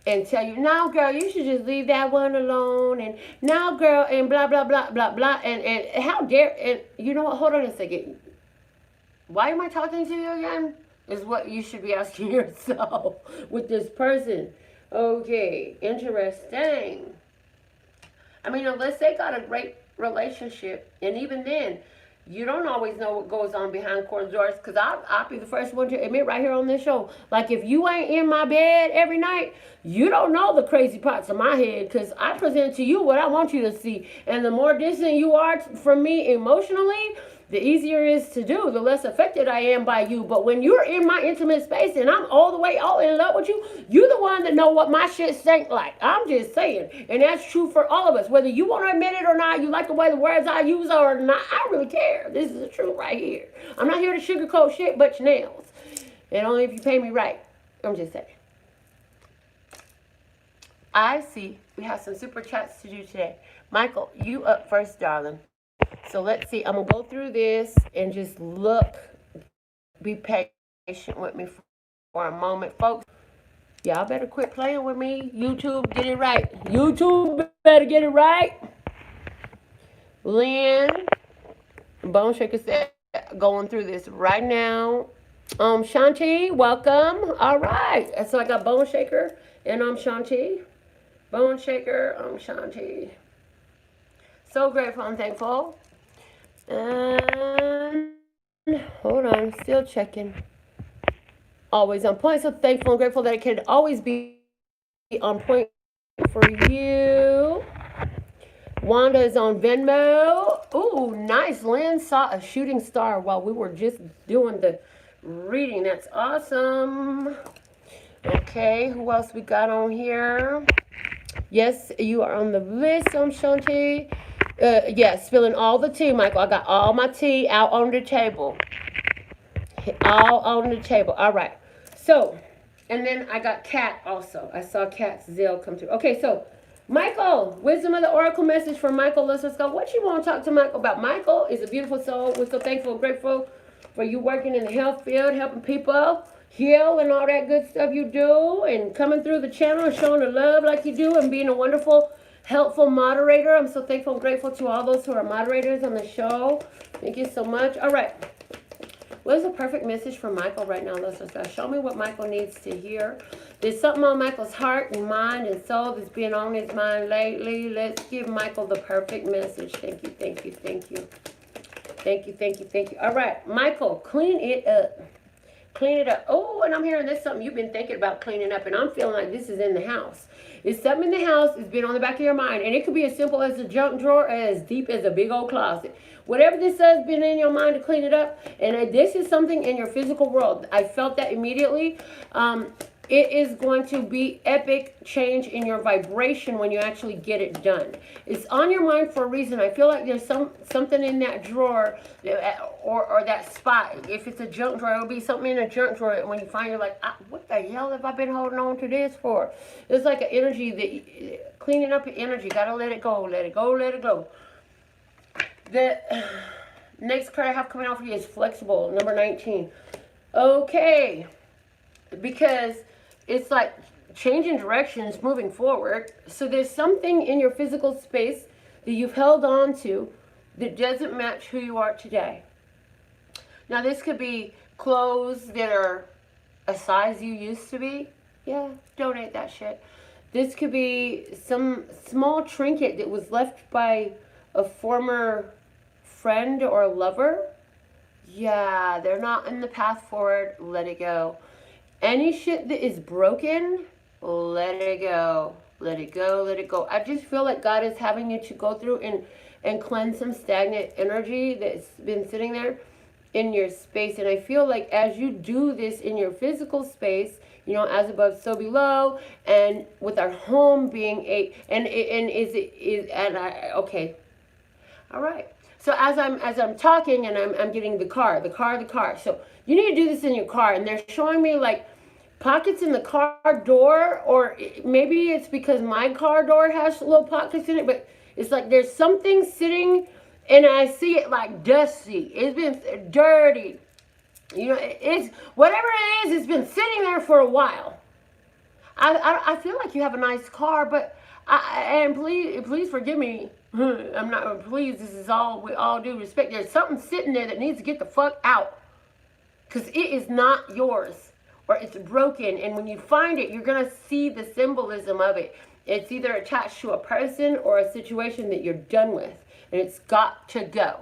and tell you, no, girl, you should just leave that one alone. And no, girl, and blah, blah, blah, blah, blah. And how dare, and you know what? Hold on a second. Why am I talking to you again? Is what you should be asking yourself with this person. Okay, interesting. I mean, unless they got a great relationship, and even then, you don't always know what goes on behind closed doors, because I'll be the first one to admit right here on this show, like if you ain't in my bed every night, you don't know the crazy parts of my head, because I present to you what I want you to see, and the more distant you are from me emotionally, the easier it is to do, the less affected I am by you. But when you're in my intimate space and I'm all the way all in love with you, you're the one that know what my shit stank like. I'm just saying. And that's true for all of us. Whether you want to admit it or not, you like the way the words I use or not, I don't really care. This is the truth right here. I'm not here to sugarcoat shit but your nails. And only if you pay me right. I'm just saying. I see we have some super chats to do today. Michael, you up first, darling. So let's see. I'm going to go through this and just look. Be patient with me for a moment, folks. Y'all better quit playing with me. YouTube, get it right. YouTube better get it right. Lynn, Boneshaker said, going through this right now. Shanti, welcome. All right. So I got Boneshaker and Shanti. Boneshaker, Shanti. So grateful and thankful. And hold on, still checking. Always on point. So thankful and grateful that it can always be on point for you. Wanda is on Venmo. Ooh, nice. Lynn saw a shooting star while we were just doing the reading. That's awesome. Okay, who else we got on here? Yes, you are on the list, Shanti. Yes, spilling all the tea, Michael. I got all my tea out on the table. All on the table. All right. So, and then I got Kat also. I saw Kat's Zelle come through. Okay, so, Michael, wisdom of the oracle message from Michael. Let's go. What you want to talk to Michael about? Michael is a beautiful soul. We're so thankful and grateful for you working in the health field, helping people heal and all that good stuff you do, and coming through the channel and showing the love like you do, and being a wonderful, helpful moderator. I'm so thankful and grateful to all those who are moderators on the show. Thank you so much. All right. What is the perfect message for Michael right now? Let's go. Show me what Michael needs to hear. There's something on Michael's heart and mind and soul that's been on his mind lately. Let's give Michael the perfect message. Thank you, thank you, thank you. Thank you, thank you, thank you. All right, Michael, clean it up. Clean it up. Oh, and I'm hearing this something you've been thinking about cleaning up, and I'm feeling like this is in the house. It's something in the house. It's been on the back of your mind, and it could be as simple as a junk drawer, as deep as a big old closet. Whatever this has been in your mind to clean it up, and this is something in your physical world. I felt that immediately. It is going to be epic change in your vibration when you actually get it done. It's on your mind for a reason. I feel like there's something in that drawer or that spot. If it's a junk drawer, it'll be something in a junk drawer. And when you find, you're like, what the hell have I been holding on to this for? It's like an energy that cleaning up your energy. Gotta let it go, let it go, let it go. The next card I have coming out for you is flexible, number 19. Okay, because it's like changing directions, moving forward. So there's something in your physical space that you've held on to that doesn't match who you are today. Now this could be clothes that are a size you used to be. Yeah, donate that shit. This could be some small trinket that was left by a former friend or lover. Yeah, they're not in the path forward. Let it go. Any shit that is broken, let it go. Let it go, let it go. I just feel like God is having you to go through and cleanse some stagnant energy that's been sitting there. in your space. And I feel like as you do this in your physical space, you know, as above, so below, and with our home being okay, all right. So as I'm talking and I'm getting the car. So you need to do this in your car, and they're showing me like pockets in the car door, or maybe it's because my car door has little pockets in it, but it's like there's something sitting, and I see it like dusty. It's been dirty. You know, it's whatever it is. It's been sitting there for a while. I feel like you have a nice car, but and please forgive me. I'm not please. This is all with all due respect. There's something sitting there that needs to get the fuck out, because it is not yours, or it's broken. And when you find it, you're gonna see the symbolism of it. It's either attached to a person or a situation that you're done with, and it's got to go.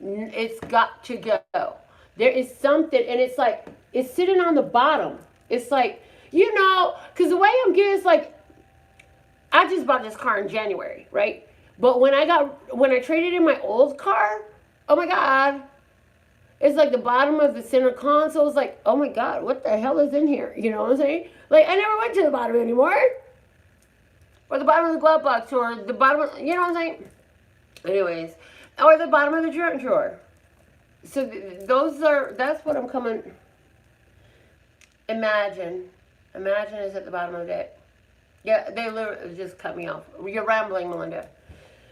It's got to go. There is something, and it's like it's sitting on the bottom. It's like, you know, because the way I'm getting is like, I just bought this car in January, right? But when I traded in my old car, oh my God, it's like the bottom of the center console is like, oh my God, what the hell is in here? You know what I'm saying? Like, I never went to the bottom anymore. Or the bottom of the glove box, or the bottom of, you know what I'm saying? Anyways, or the bottom of the junk drawer. So that's what I'm coming. Imagine is at the bottom of the deck. Yeah, they literally just cut me off. You're rambling, Melinda.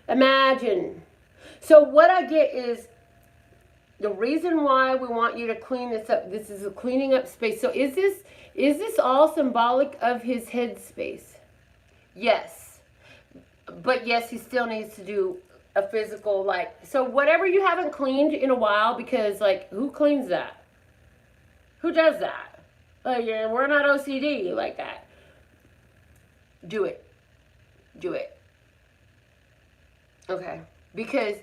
Imagine. So what I get is the reason why we want you to clean this up. This is a cleaning up space. So is this all symbolic of his head space? Yes. But yes, he still needs to do a physical, like, so whatever you haven't cleaned in a while, because like, who cleans that? Who does that? Like, yeah, we're not OCD like that. Do it. Do it. Okay. Because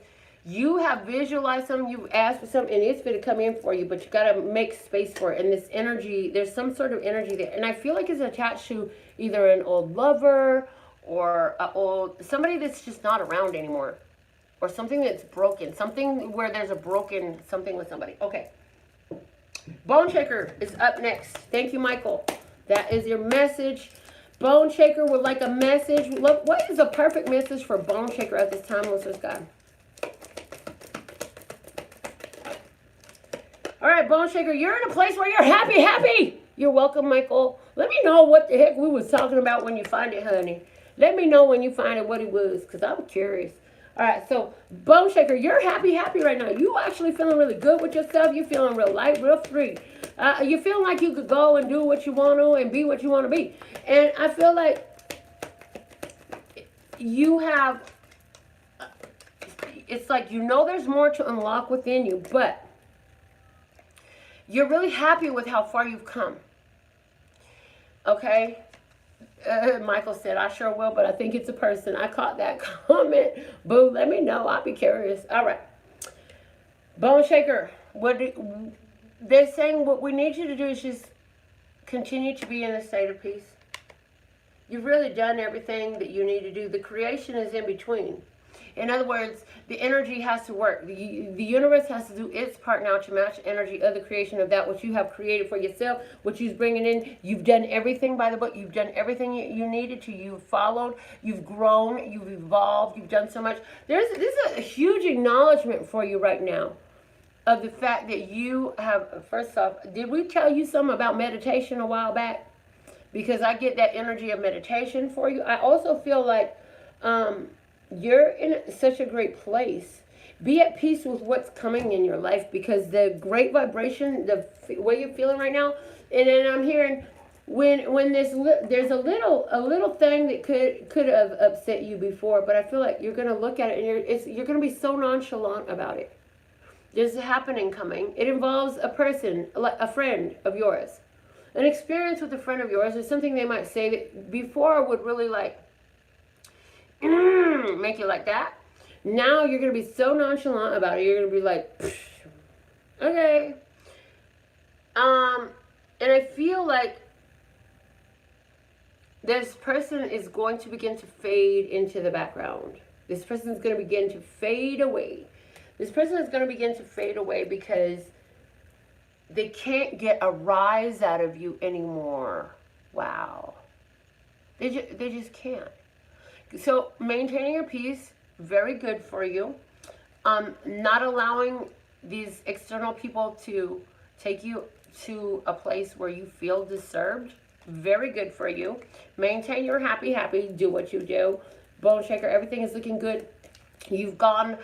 you have visualized something, you've asked for something, and it's going to come in for you, but you got to make space for it. And this energy, there's some sort of energy there. And I feel like it's attached to either an old lover or somebody that's just not around anymore. Or something that's broken. Something where there's a broken something with somebody. Okay. Boneshaker is up next. Thank you, Michael. That is your message. Boneshaker would like a message. Look, what is a perfect message for Boneshaker at this time, listeners, God? All right, Boneshaker, you're in a place where you're happy. You're welcome, Michael. Let me know what the heck we was talking about when you find it, honey. Let me know when you find it what it was, because I'm curious. All right, so Boneshaker, you're happy right now. You actually feeling really good with yourself. You're feeling real light, real free. You're feeling like you could go and do what you want to and be what you want to be. And I feel like you have, it's like you know there's more to unlock within you, but you're really happy with how far you've come. Okay? Michael said, I sure will, but I think it's a person. I caught that comment. Boo, let me know. I'll be curious. All right. Boneshaker, they're saying what we need you to do is just continue to be in a state of peace. You've really done everything that you need to do. The creation is in between. In other words, the energy has to work. The universe has to do its part now to match the energy of the creation of that which you have created for yourself, what you're bringing in. You've done everything by the book. You've done everything you needed to. You've followed. You've grown. You've evolved. You've done so much. This is a huge acknowledgement for you right now of the fact that you have, first off, did we tell you something about meditation a while back? Because I get that energy of meditation for you. I also feel like you're in such a great place. Be at peace with what's coming in your life, because the great vibration, the way you're feeling right now, and then I'm hearing when there's a little thing that could have upset you before, but I feel like you're gonna look at it and you're gonna be so nonchalant about it. There's a happening coming. It involves a person, a friend of yours, an experience with a friend of yours, or something they might say that before would really like make you like that. Now you're going to be so nonchalant about it. You're going to be like, okay. And I feel like this person is going to begin to fade into the background. This person is going to begin to fade away. This person is going to begin to fade away because they can't get a rise out of you anymore. Wow. They just can't. So maintaining your peace, very good for you. Not allowing these external people to take you to a place where you feel disturbed, very good for you. Maintain your happy, do what you do. Boneshaker, everything is looking good. You've gone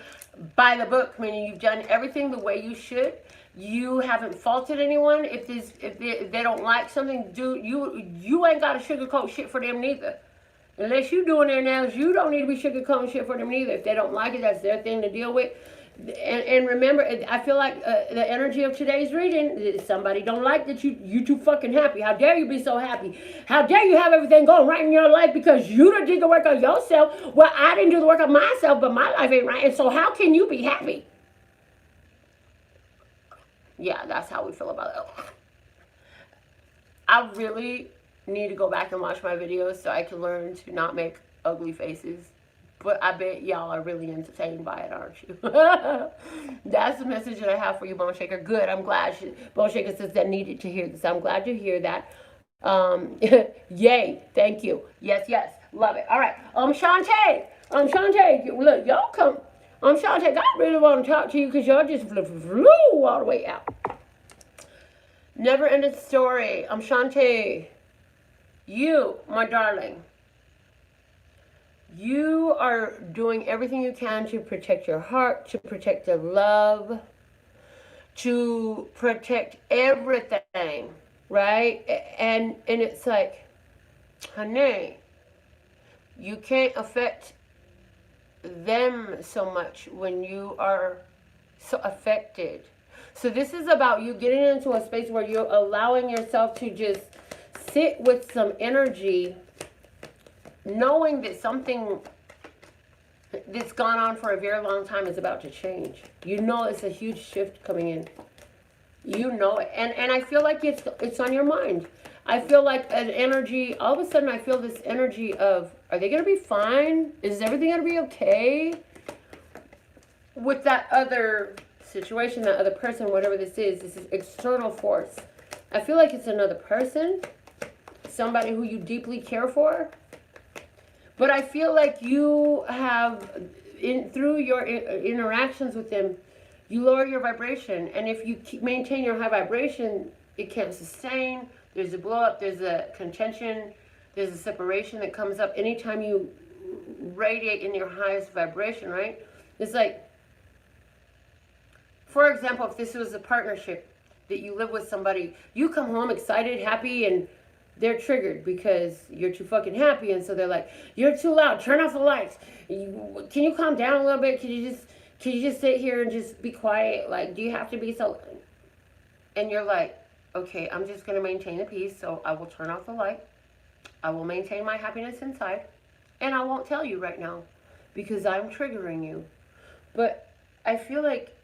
by the book, meaning you've done everything the way you should. You haven't faulted anyone. If they don't like something, you ain't got to sugarcoat shit for them neither. Unless you're doing their nails, you don't need to be sugarcoating shit for them neither. If they don't like it, that's their thing to deal with. And remember, I feel like the energy of today's reading, somebody don't like that you too fucking happy. How dare you be so happy? How dare you have everything going right in your life because you done did the work on yourself? Well, I didn't do the work on myself, but my life ain't right. And so how can you be happy? Yeah, that's how we feel about it. I really need to go back and watch my videos so I can learn to not make ugly faces. But I bet y'all are really entertained by it, aren't you? That's the message that I have for you, Boneshaker. Good. I'm glad. Boneshaker says that needed to hear this. I'm glad to hear that. Yay. Thank you. Yes, yes. Love it. All right. Shantae. Shantae. Look, y'all come. Shantae, I really want to talk to you because y'all just flew all the way out. Never ended story. Shantae. You, my darling. You are doing everything you can to protect your heart, to protect the love, to protect everything, right? And it's like, honey, you can't affect them so much when you are so affected. So this is about you getting into a space where you're allowing yourself to just sit with some energy, knowing that something that's gone on for a very long time is about to change. You know it's a huge shift coming in. You know it. And I feel like it's on your mind. I feel like an energy, all of a sudden I feel this energy of, are they going to be fine? Is everything going to be okay? With that other situation, that other person, whatever this is external force. I feel like it's another person, somebody who you deeply care for. But I feel like you have, through your interactions with them, you lower your vibration. And if you maintain your high vibration, it can't sustain. There's a blow up, there's a contention, there's a separation that comes up anytime you radiate in your highest vibration, right? It's like, for example, if this was a partnership that you live with somebody, you come home excited, happy, and they're triggered because you're too fucking happy. And so they're like, you're too loud, turn off the lights. Can you calm down a little bit? Can you just sit here and just be quiet? Like, do you have to be so? And you're like, okay, I'm just going to maintain the peace. So I will turn off the light. I will maintain my happiness inside. And I won't tell you right now because I'm triggering you. But I feel like,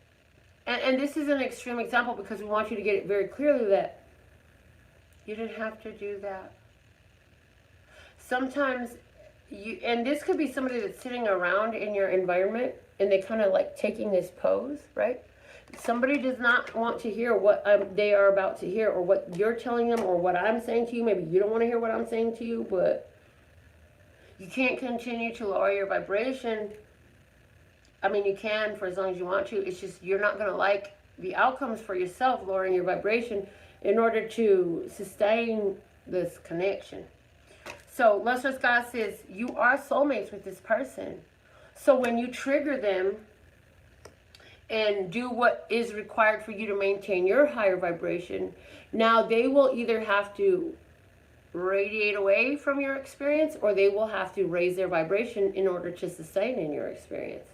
and this is an extreme example because we want you to get it very clearly that you didn't have to do that. Sometimes and this could be somebody that's sitting around in your environment and they kind of like taking this pose, right? Somebody does not want to hear what they are about to hear or what you're telling them or what I'm saying to you. Maybe you don't want to hear what I'm saying to you, but you can't continue to lower your vibration. I mean, you can for as long as you want to. It's just you're not going to like the outcomes for yourself lowering your vibration in order to sustain this connection. So, Lustrous God says, you are soulmates with this person. So when you trigger them and do what is required for you to maintain your higher vibration, now they will either have to radiate away from your experience or they will have to raise their vibration in order to sustain in your experience.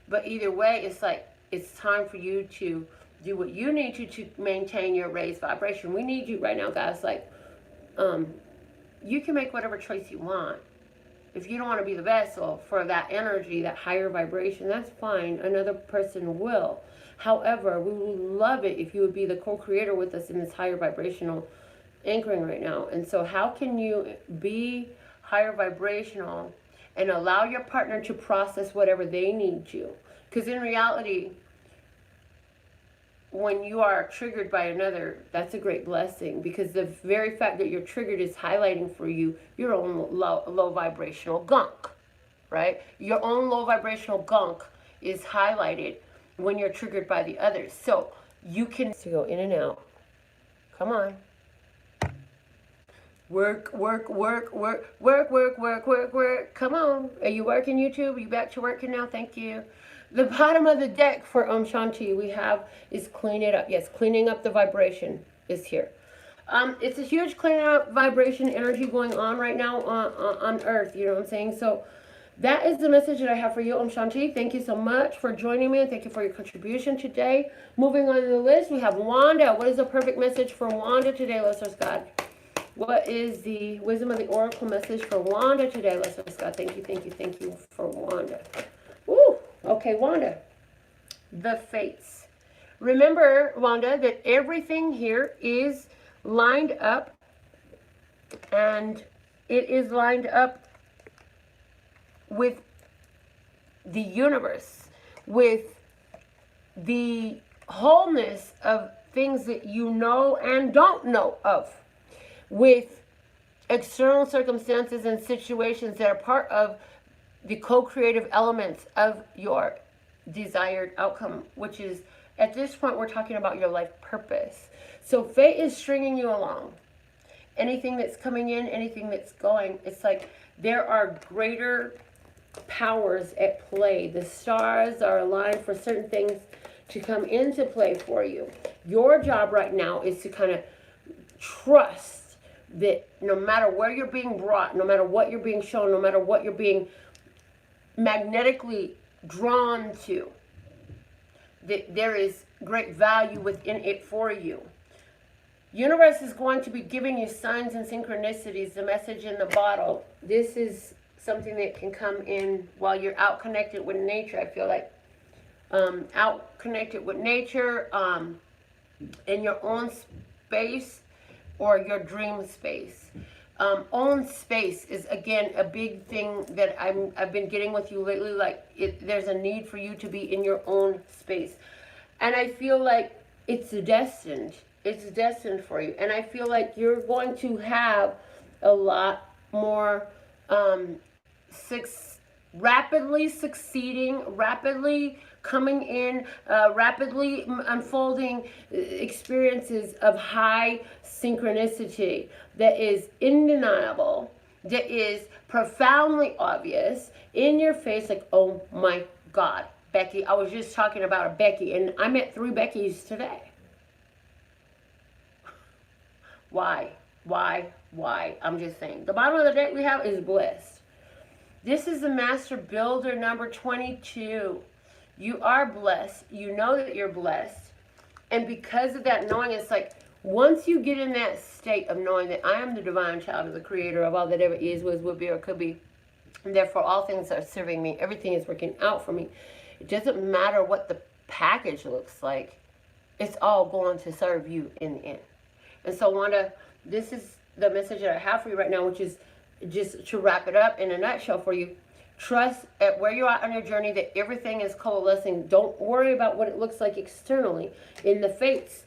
But either way, it's like, it's time for you to do what you need to maintain your raised vibration. We need you right now, guys. Like, you can make whatever choice you want. If you don't want to be the vessel for that energy, that higher vibration, that's fine. Another person will. However, we would love it if you would be the co-creator with us in this higher vibrational anchoring right now. And so how can you be higher vibrational and allow your partner to process whatever they need to? Because in reality, when you are triggered by another, that's a great blessing, because the very fact that you're triggered is highlighting for you your own low vibrational gunk, right? Your own low vibrational gunk is highlighted when you're triggered by the others. So you can go in and out. Come on. Work, work, work, work, work, work, work, work, work. Come on. Are you working, YouTube? Are you back to working now? Thank you. The bottom of the deck for Shanti we have is clean it up. Yes, cleaning up the vibration is here. It's a huge cleaning up vibration energy going on right now on Earth. You know what I'm saying? So that is the message that I have for you, Shanti. Thank you so much for joining me. Thank you for your contribution today. Moving on to the list, we have Wanda. What is the perfect message for Wanda today, Luxury God? What is the wisdom of the oracle message for Wanda today, Luxury God? Thank you, thank you, thank you for Wanda. Woo! Okay, Wanda, the fates. Remember, Wanda, that everything here is lined up, and it is lined up with the universe, with the wholeness of things that you know and don't know of, with external circumstances and situations that are part of the co-creative elements of your desired outcome, which is, at this point, we're talking about your life purpose. So fate is stringing you along. Anything that's coming in, anything that's going, it's like there are greater powers at play. The stars are aligned for certain things to come into play for you. Your job right now is to kind of trust that no matter where you're being brought, no matter what you're being shown, no matter what you're being magnetically drawn to, that there is great value within it for you. Universe is going to be giving you signs and synchronicities, the message in the bottle. This is something that can come in while you're out connected with nature. I feel like out connected with nature, in your own space or your dream space. Own space is, again, a big thing that I've been getting with you lately. Like, there's a need for you to be in your own space. And I feel like it's destined. It's destined for you. And I feel like you're going to have a lot more rapidly succeeding, rapidly coming in, rapidly unfolding experiences of high synchronicity that is undeniable, that is profoundly obvious, in your face, like, oh my God, Becky. I was just talking about a Becky, and I met 3 Beckys today. Why? I'm just saying. The bottom of the deck we have is blessed. This is the Master Builder number 22. You are blessed. You know that you're blessed. And because of that knowing, it's like, once you get in that state of knowing that I am the divine child of the creator of all that ever is, was, will be, or could be, and therefore all things are serving me, everything is working out for me. It doesn't matter what the package looks like. It's all going to serve you in the end. And so, Wanda, this is the message that I have for you right now, which is just to wrap it up in a nutshell for you. Trust at where you're at on your journey that everything is coalescing. Don't worry about what it looks like externally. In the fates,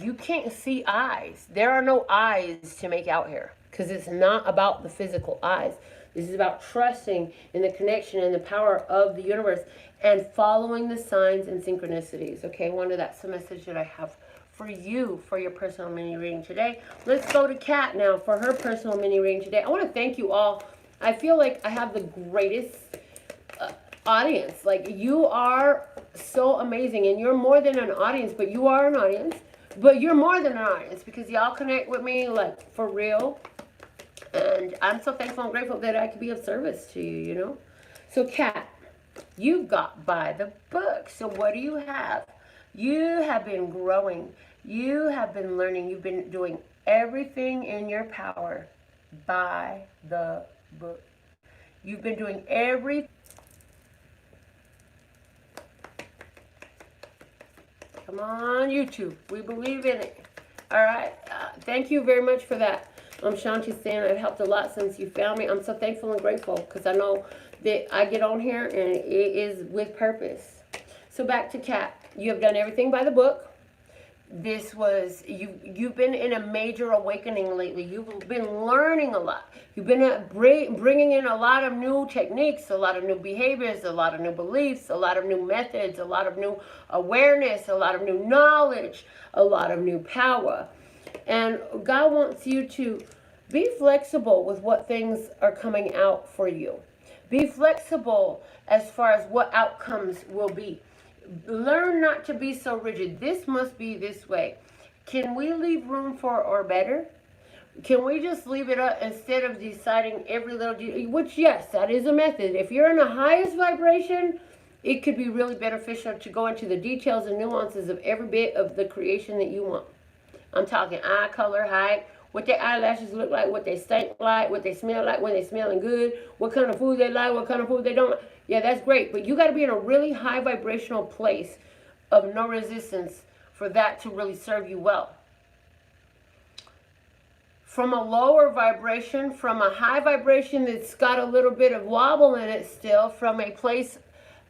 you can't see eyes. There are no eyes to make out here, because it's not about the physical eyes. This is about trusting in the connection and the power of the universe and following the signs and synchronicities. Okay, Wanda, that's the message that I have for you for your personal mini reading today. Let's go to Kat now for her personal mini reading today. I want to thank you all. I feel like I have the greatest audience. Like, you are so amazing, and you're more than an audience, but you are an audience. But you're more than an audience, because y'all connect with me, like, for real. And I'm so thankful and grateful that I could be of service to you, you know. So, Kat, you got by the book. So what do you have? You have been growing. You have been learning. You've been doing everything in your power by the book. You've been doing everything. Come on, YouTube. We believe in it. All right. Thank you very much for that. Shanti saying I've helped a lot since you found me. I'm so thankful and grateful because I know that I get on here and it is with purpose. So back to Kat. You have done everything by the book. This was, you've been in a major awakening lately. You've been learning a lot. You've been bringing in a lot of new techniques, a lot of new behaviors, a lot of new beliefs, a lot of new methods, a lot of new awareness, a lot of new knowledge, a lot of new power. And God wants you to be flexible with what things are coming out for you. Be flexible as far as what outcomes will be. Learn not to be so rigid. This must be this way. Can we leave room for or better? Can we just leave it up instead of deciding every little detail? Which, yes, that is a method. If you're in the highest vibration, it could be really beneficial to go into the details and nuances of every bit of the creation that you want. I'm talking eye color, height, what their eyelashes look like, what they stink like, what they smell like, when they're smelling good, what kind of food they like, what kind of food they don't like. Yeah, that's great. But you got to be in a really high vibrational place of no resistance for that to really serve you well. From a lower vibration, from a high vibration that's got a little bit of wobble in it still, from a place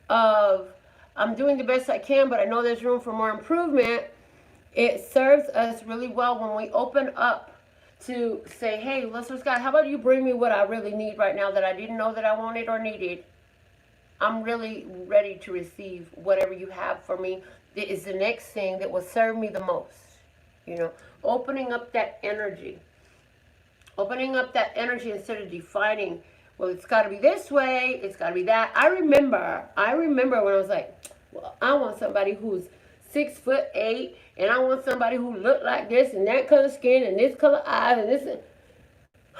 of I'm doing the best I can, but I know there's room for more improvement, it serves us really well when we open up to say, hey, Luxury God, how about you bring me what I really need right now that I didn't know that I wanted or needed? I'm really ready to receive whatever you have for me. It is the next thing that will serve me the most. You know, opening up that energy. Opening up that energy instead of defining, well, it's got to be this way, it's got to be that. I remember when I was like, well, I want somebody who's 6'8", and I want somebody who looked like this and that color skin and this color eyes and this.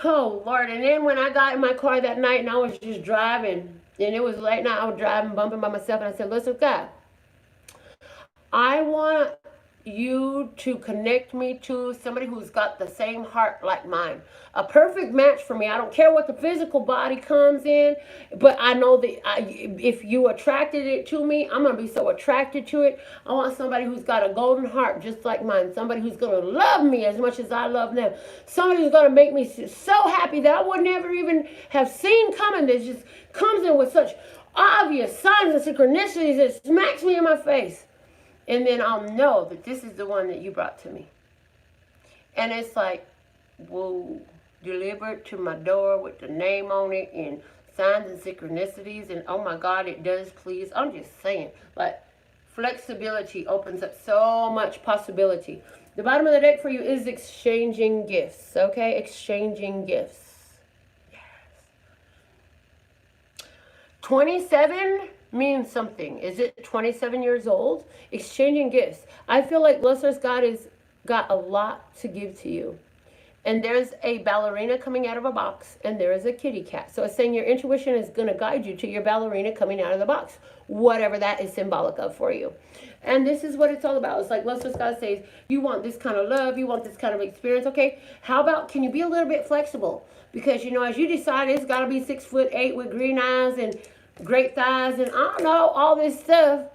Oh, Lord. And then when I got in my car that night and I was just driving, and it was late night, I was driving, bumping by myself, and I said, listen, God, I want you to connect me to somebody who's got the same heart like mine. A perfect match for me. I don't care what the physical body comes in, but I know that if you attracted it to me, I'm going to be so attracted to it. I want somebody who's got a golden heart just like mine. Somebody who's going to love me as much as I love them. Somebody who's going to make me so happy that I would never even have seen coming. That just comes in with such obvious signs and synchronicities that smacks me in my face. And then I'll know that this is the one that you brought to me. And it's like, whoa, delivered to my door with the name on it and signs and synchronicities. And oh my God, it does please. I'm just saying, like, flexibility opens up so much possibility. The bottom of the deck for you is exchanging gifts, okay? Exchanging gifts. Yes. 27 means something. Is it 27 years old? Exchanging gifts. I feel like Luxury's God has got a lot to give to you. And there's a ballerina coming out of a box, and there is a kitty cat. So it's saying your intuition is going to guide you to your ballerina coming out of the box, whatever that is symbolic of for you. And this is what it's all about. It's like Luxury's God says, you want this kind of love, you want this kind of experience. Okay, how about, can you be a little bit flexible? Because, you know, as you decide it's got to be 6'8" with green eyes and great thighs and I don't know, all this stuff,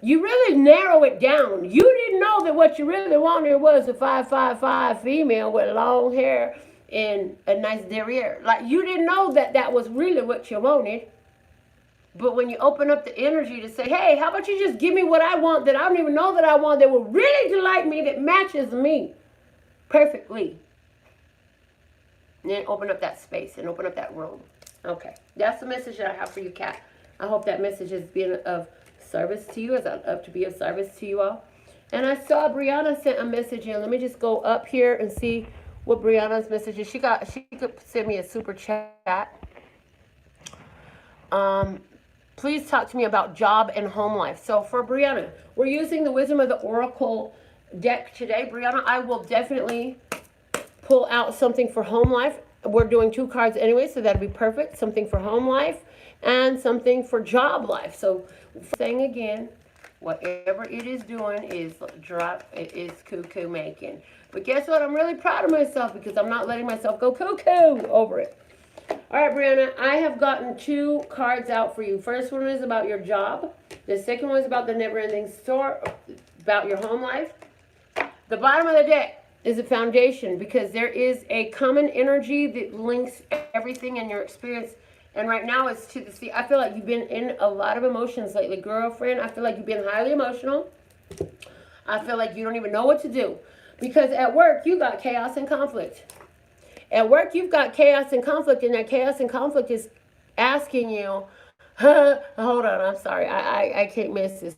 you really narrow it down. You didn't know that what you really wanted was a 5'5" female with long hair and a nice derriere. Like, you didn't know that that was really what you wanted. But when you open up the energy to say, hey, how about you just give me what I want that I don't even know that I want, that will really delight me, that matches me perfectly. And then open up that space and open up that room. Okay, that's the message that I have for you, Kat. I hope that message has been of service to you, as I love to be of service to you all. And I saw Brianna sent a message in. Let me just go up here and see what Brianna's message is. She could send me a super chat. Please talk to me about job and home life. So for Brianna, we're using the Wisdom of the Oracle deck today. Brianna, I will definitely pull out something for home life. We're doing 2 cards anyway, so that'll be perfect. Something for home life and something for job life. So saying again, whatever it is doing is cuckoo making. But guess what? I'm really proud of myself because I'm not letting myself go cuckoo over it. All right, Brianna, I have gotten 2 cards out for you. First one is about your job. The second one is about the never-ending story, about your home life. The bottom of the deck is a foundation, because there is a common energy that links everything in your experience. And right now it's to the sea. I feel like you've been in a lot of emotions lately, girlfriend. I feel like you've been highly emotional. I feel like you don't even know what to do. Because at work, you got chaos and conflict. At work, you've got chaos and conflict, and that chaos and conflict is asking you, hold on, I'm sorry. I can't miss this.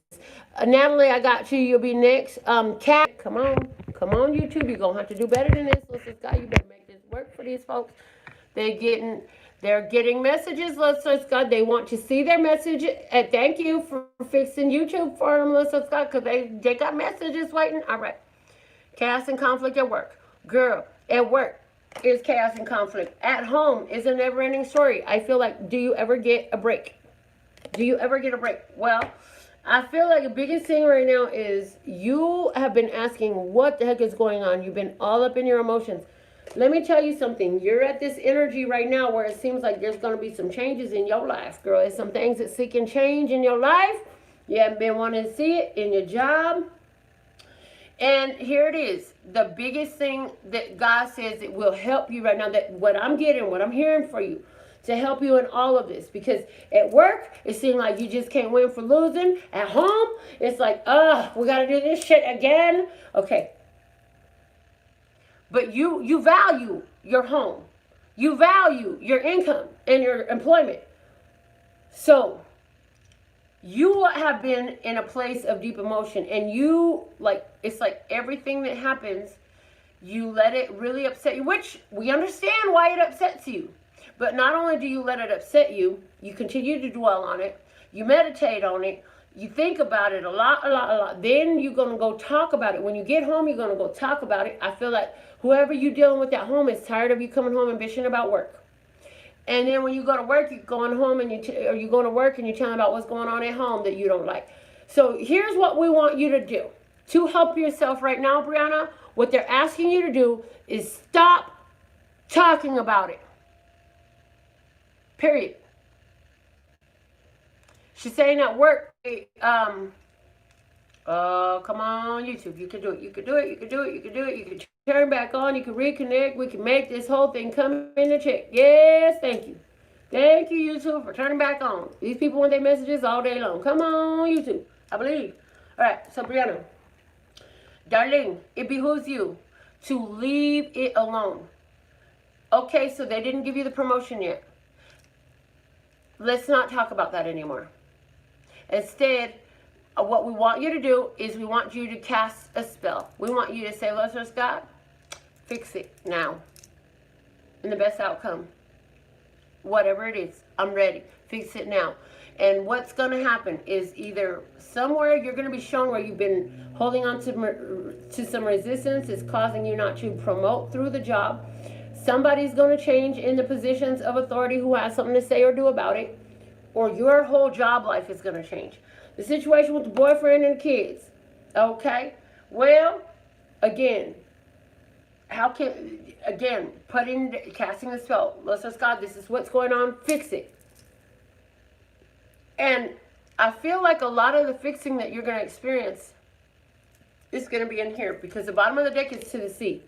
Natalie, I got you. You'll be next. Kat, come on. Come on, YouTube. You're going to have to do better than this. Let's just go. You better make this work for these folks. They're getting messages. Let's God. They want to see their message. And thank you for fixing YouTube for them. Let's God, because they got messages waiting. All right. Chaos and conflict at work. Girl, at work is chaos and conflict. At home is a never-ending story. I feel like, do you ever get a break? Do you ever get a break? Well, I feel like the biggest thing right now is you have been asking what the heck is going on. You've been all up in your emotions. Let me tell you something. You're at this energy right now where it seems like there's going to be some changes in your life, girl. There's some things that seeking change in your life. You haven't been wanting to see it in your job. And here it is. The biggest thing that God says that will help you right now, that what I'm getting, what I'm hearing for you, to help you in all of this. Because at work, it seems like you just can't win for losing. At home, it's like, we got to do this shit again. Okay. But you value your home. You value your income and your employment. So you have been in a place of deep emotion, and you, like, it's like everything that happens, you let it really upset you, which we understand why it upsets you. But not only do you let it upset you, you continue to dwell on it, you meditate on it, you think about it a lot. Then you're going to go talk about it. When you get home, you're going to go talk about it. I feel like whoever you're dealing with at home is tired of you coming home and bitching about work. And then when you go to work, you're going home and you're going to work and you're telling about what's going on at home that you don't like. So here's what we want you to do to help yourself right now, Brianna. What they're asking you to do is stop talking about it. Period. She's saying at work, come on, YouTube. You can do it. You can do it. You can do it. You can do it. You can turn back on. You can reconnect. We can make this whole thing come in the check. Yes, thank you. Thank you, YouTube, for turning back on. These people want their messages all day long. Come on, YouTube. I believe. All right, so Brianna, darling, it behooves you to leave it alone. Okay, so they didn't give you the promotion yet. Let's not talk about that anymore. Instead, what we want you to do is we want you to cast a spell. We want you to say, Lord God, fix it now. And the best outcome. Whatever it is, I'm ready. Fix it now. And what's going to happen is either somewhere you're going to be shown where you've been holding on to some resistance. It's causing you not to promote through the job. Somebody's going to change in the positions of authority who has something to say or do about it. Or your whole job life is going to change. The situation with the boyfriend and the kids. Okay? Well, again, casting the spell. Let's ask God, this is what's going on. Fix it. And I feel like a lot of the fixing that you're going to experience is going to be in here. Because the bottom of the deck is to the sea.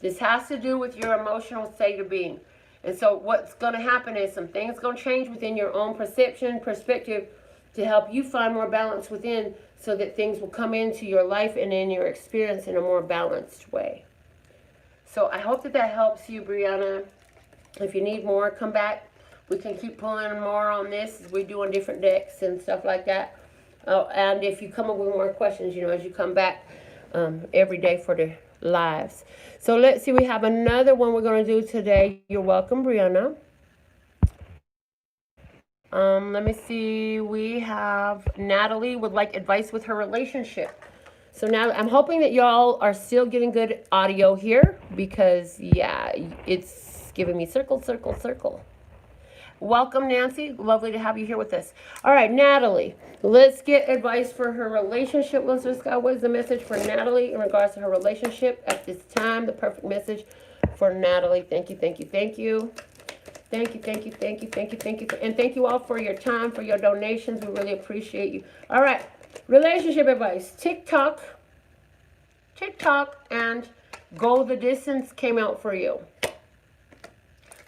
This has to do with your emotional state of being. And so what's going to happen is some things going to change within your own perspective to help you find more balance within, so that things will come into your life and in your experience in a more balanced way. So I hope that helps you, Brianna. If you need more, come back. We can keep pulling more on this as we do on different decks and stuff like that. And if you come up with more questions, as you come back every day for the lives. So let's see, we have another one we're going to do today. You're welcome, Brianna. Let me see. We have Natalie would like advice with her relationship. So now I'm hoping that y'all are still getting good audio here, because yeah, it's giving me circle. Welcome, Nancy. Lovely to have you here with us. All right, Natalie, let's get advice for her relationship. Let's just go. What is the message for Natalie in regards to her relationship at this time? The perfect message for Natalie. Thank you. And thank you all for your time, for your donations. We really appreciate you. All right, relationship advice. TikTok, and go the distance came out for you.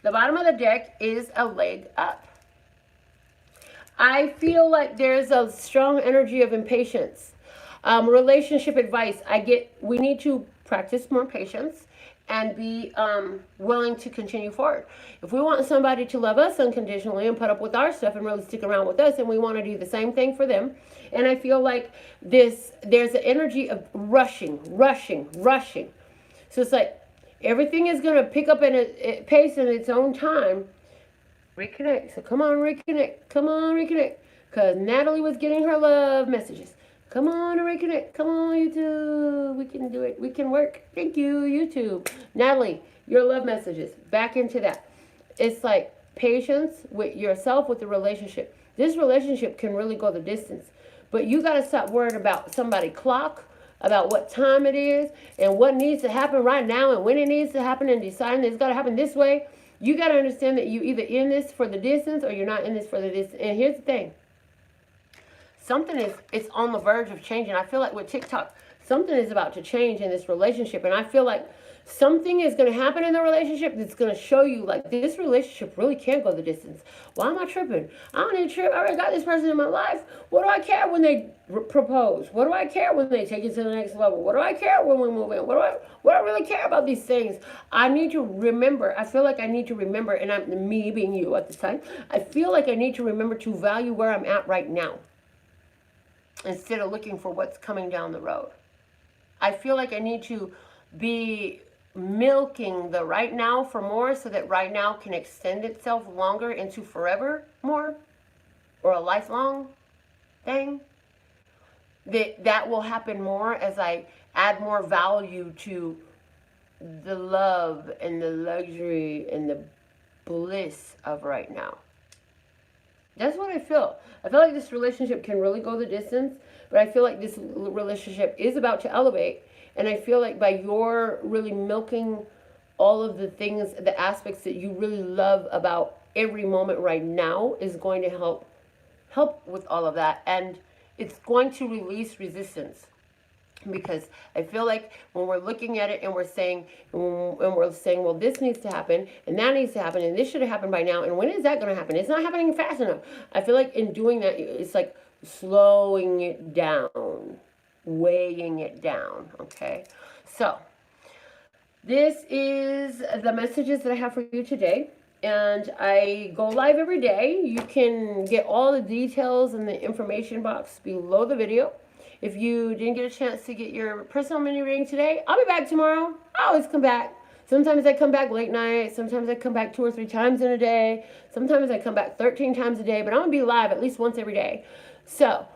The bottom of the deck is a leg up. I feel like there's a strong energy of impatience. Relationship advice. We need to practice more patience and be willing to continue forward. If we want somebody to love us unconditionally and put up with our stuff and really stick around with us, and we want to do the same thing for them. And I feel like there's an energy of rushing. So it's like everything is going to pick up in a pace in its own time. Reconnect. So come on, reconnect. Because Natalie was getting her love messages. Come on, reconnect. Come on, YouTube. We can do it. We can work. Thank you, YouTube. Natalie, your love messages. Back into that. It's like patience with yourself, with the relationship. This relationship can really go the distance. But you got to stop worrying about somebody's clock, about what time it is, and what needs to happen right now, and when it needs to happen, and deciding it's got to happen this way. You got to understand that you either in this for the distance or you're not in this for the distance. And here's the thing. It's on the verge of changing. I feel like with TikTok, something is about to change in this relationship. And I feel like something is going to happen in the relationship that's going to show you, like, this relationship really can't go the distance. Why am I tripping? I don't need to trip. I already got this person in my life. What do I care when they propose? What do I care when they take it to the next level? What do I care when we move in? What do I really care about these things? I need to remember. I feel like I need to remember, and I'm me being you at the time. I feel like I need to remember to value where I'm at right now, instead of looking for what's coming down the road. I feel like I need to be milking the right now for more, so that right now can extend itself longer into forever more, or a lifelong thing. That will happen more as I add more value to the love and the luxury and the bliss of right now. That's what I feel. I feel like this relationship can really go the distance, but I feel like this relationship is about to elevate. And I feel like by your really milking all of the things, the aspects that you really love about every moment right now is going to help with all of that. And it's going to release resistance. Because I feel like when we're looking at it and we're saying, well, this needs to happen, and that needs to happen, and this should have happened by now, and when is that going to happen? It's not happening fast enough. I feel like in doing that, it's like slowing it down, weighing it down, okay? So, this is the messages that I have for you today. And I go live every day. You can get all the details in the information box below the video. If you didn't get a chance to get your personal mini reading today, I'll be back tomorrow. I always come back. Sometimes I come back late night. Sometimes I come back 2 or 3 times in a day. Sometimes I come back 13 times a day. But I'm going to be live at least once every day. So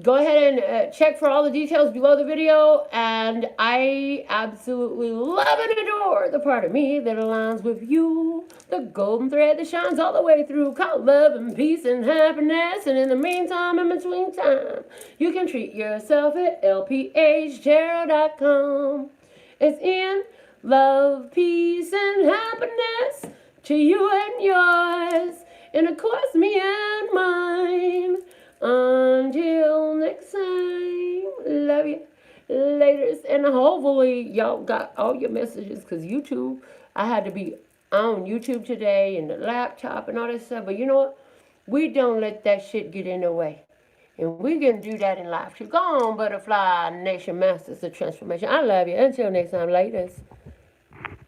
go ahead and check for all the details below the video. And I absolutely love and adore the part of me that aligns with you. The golden thread that shines all the way through, called love and peace and happiness. And in the meantime, in between time, you can treat yourself at lphtarot.com. It's in love, peace, and happiness to you and yours. And of course, me and mine. Until next time, love you. Laters. And hopefully, y'all got all your messages, because YouTube, I had to be on YouTube today and the laptop and all that stuff. But you know what? We don't let that shit get in the way. And we can do that in life too. Go on, Butterfly Nation Masters of Transformation. I love you. Until next time, laters.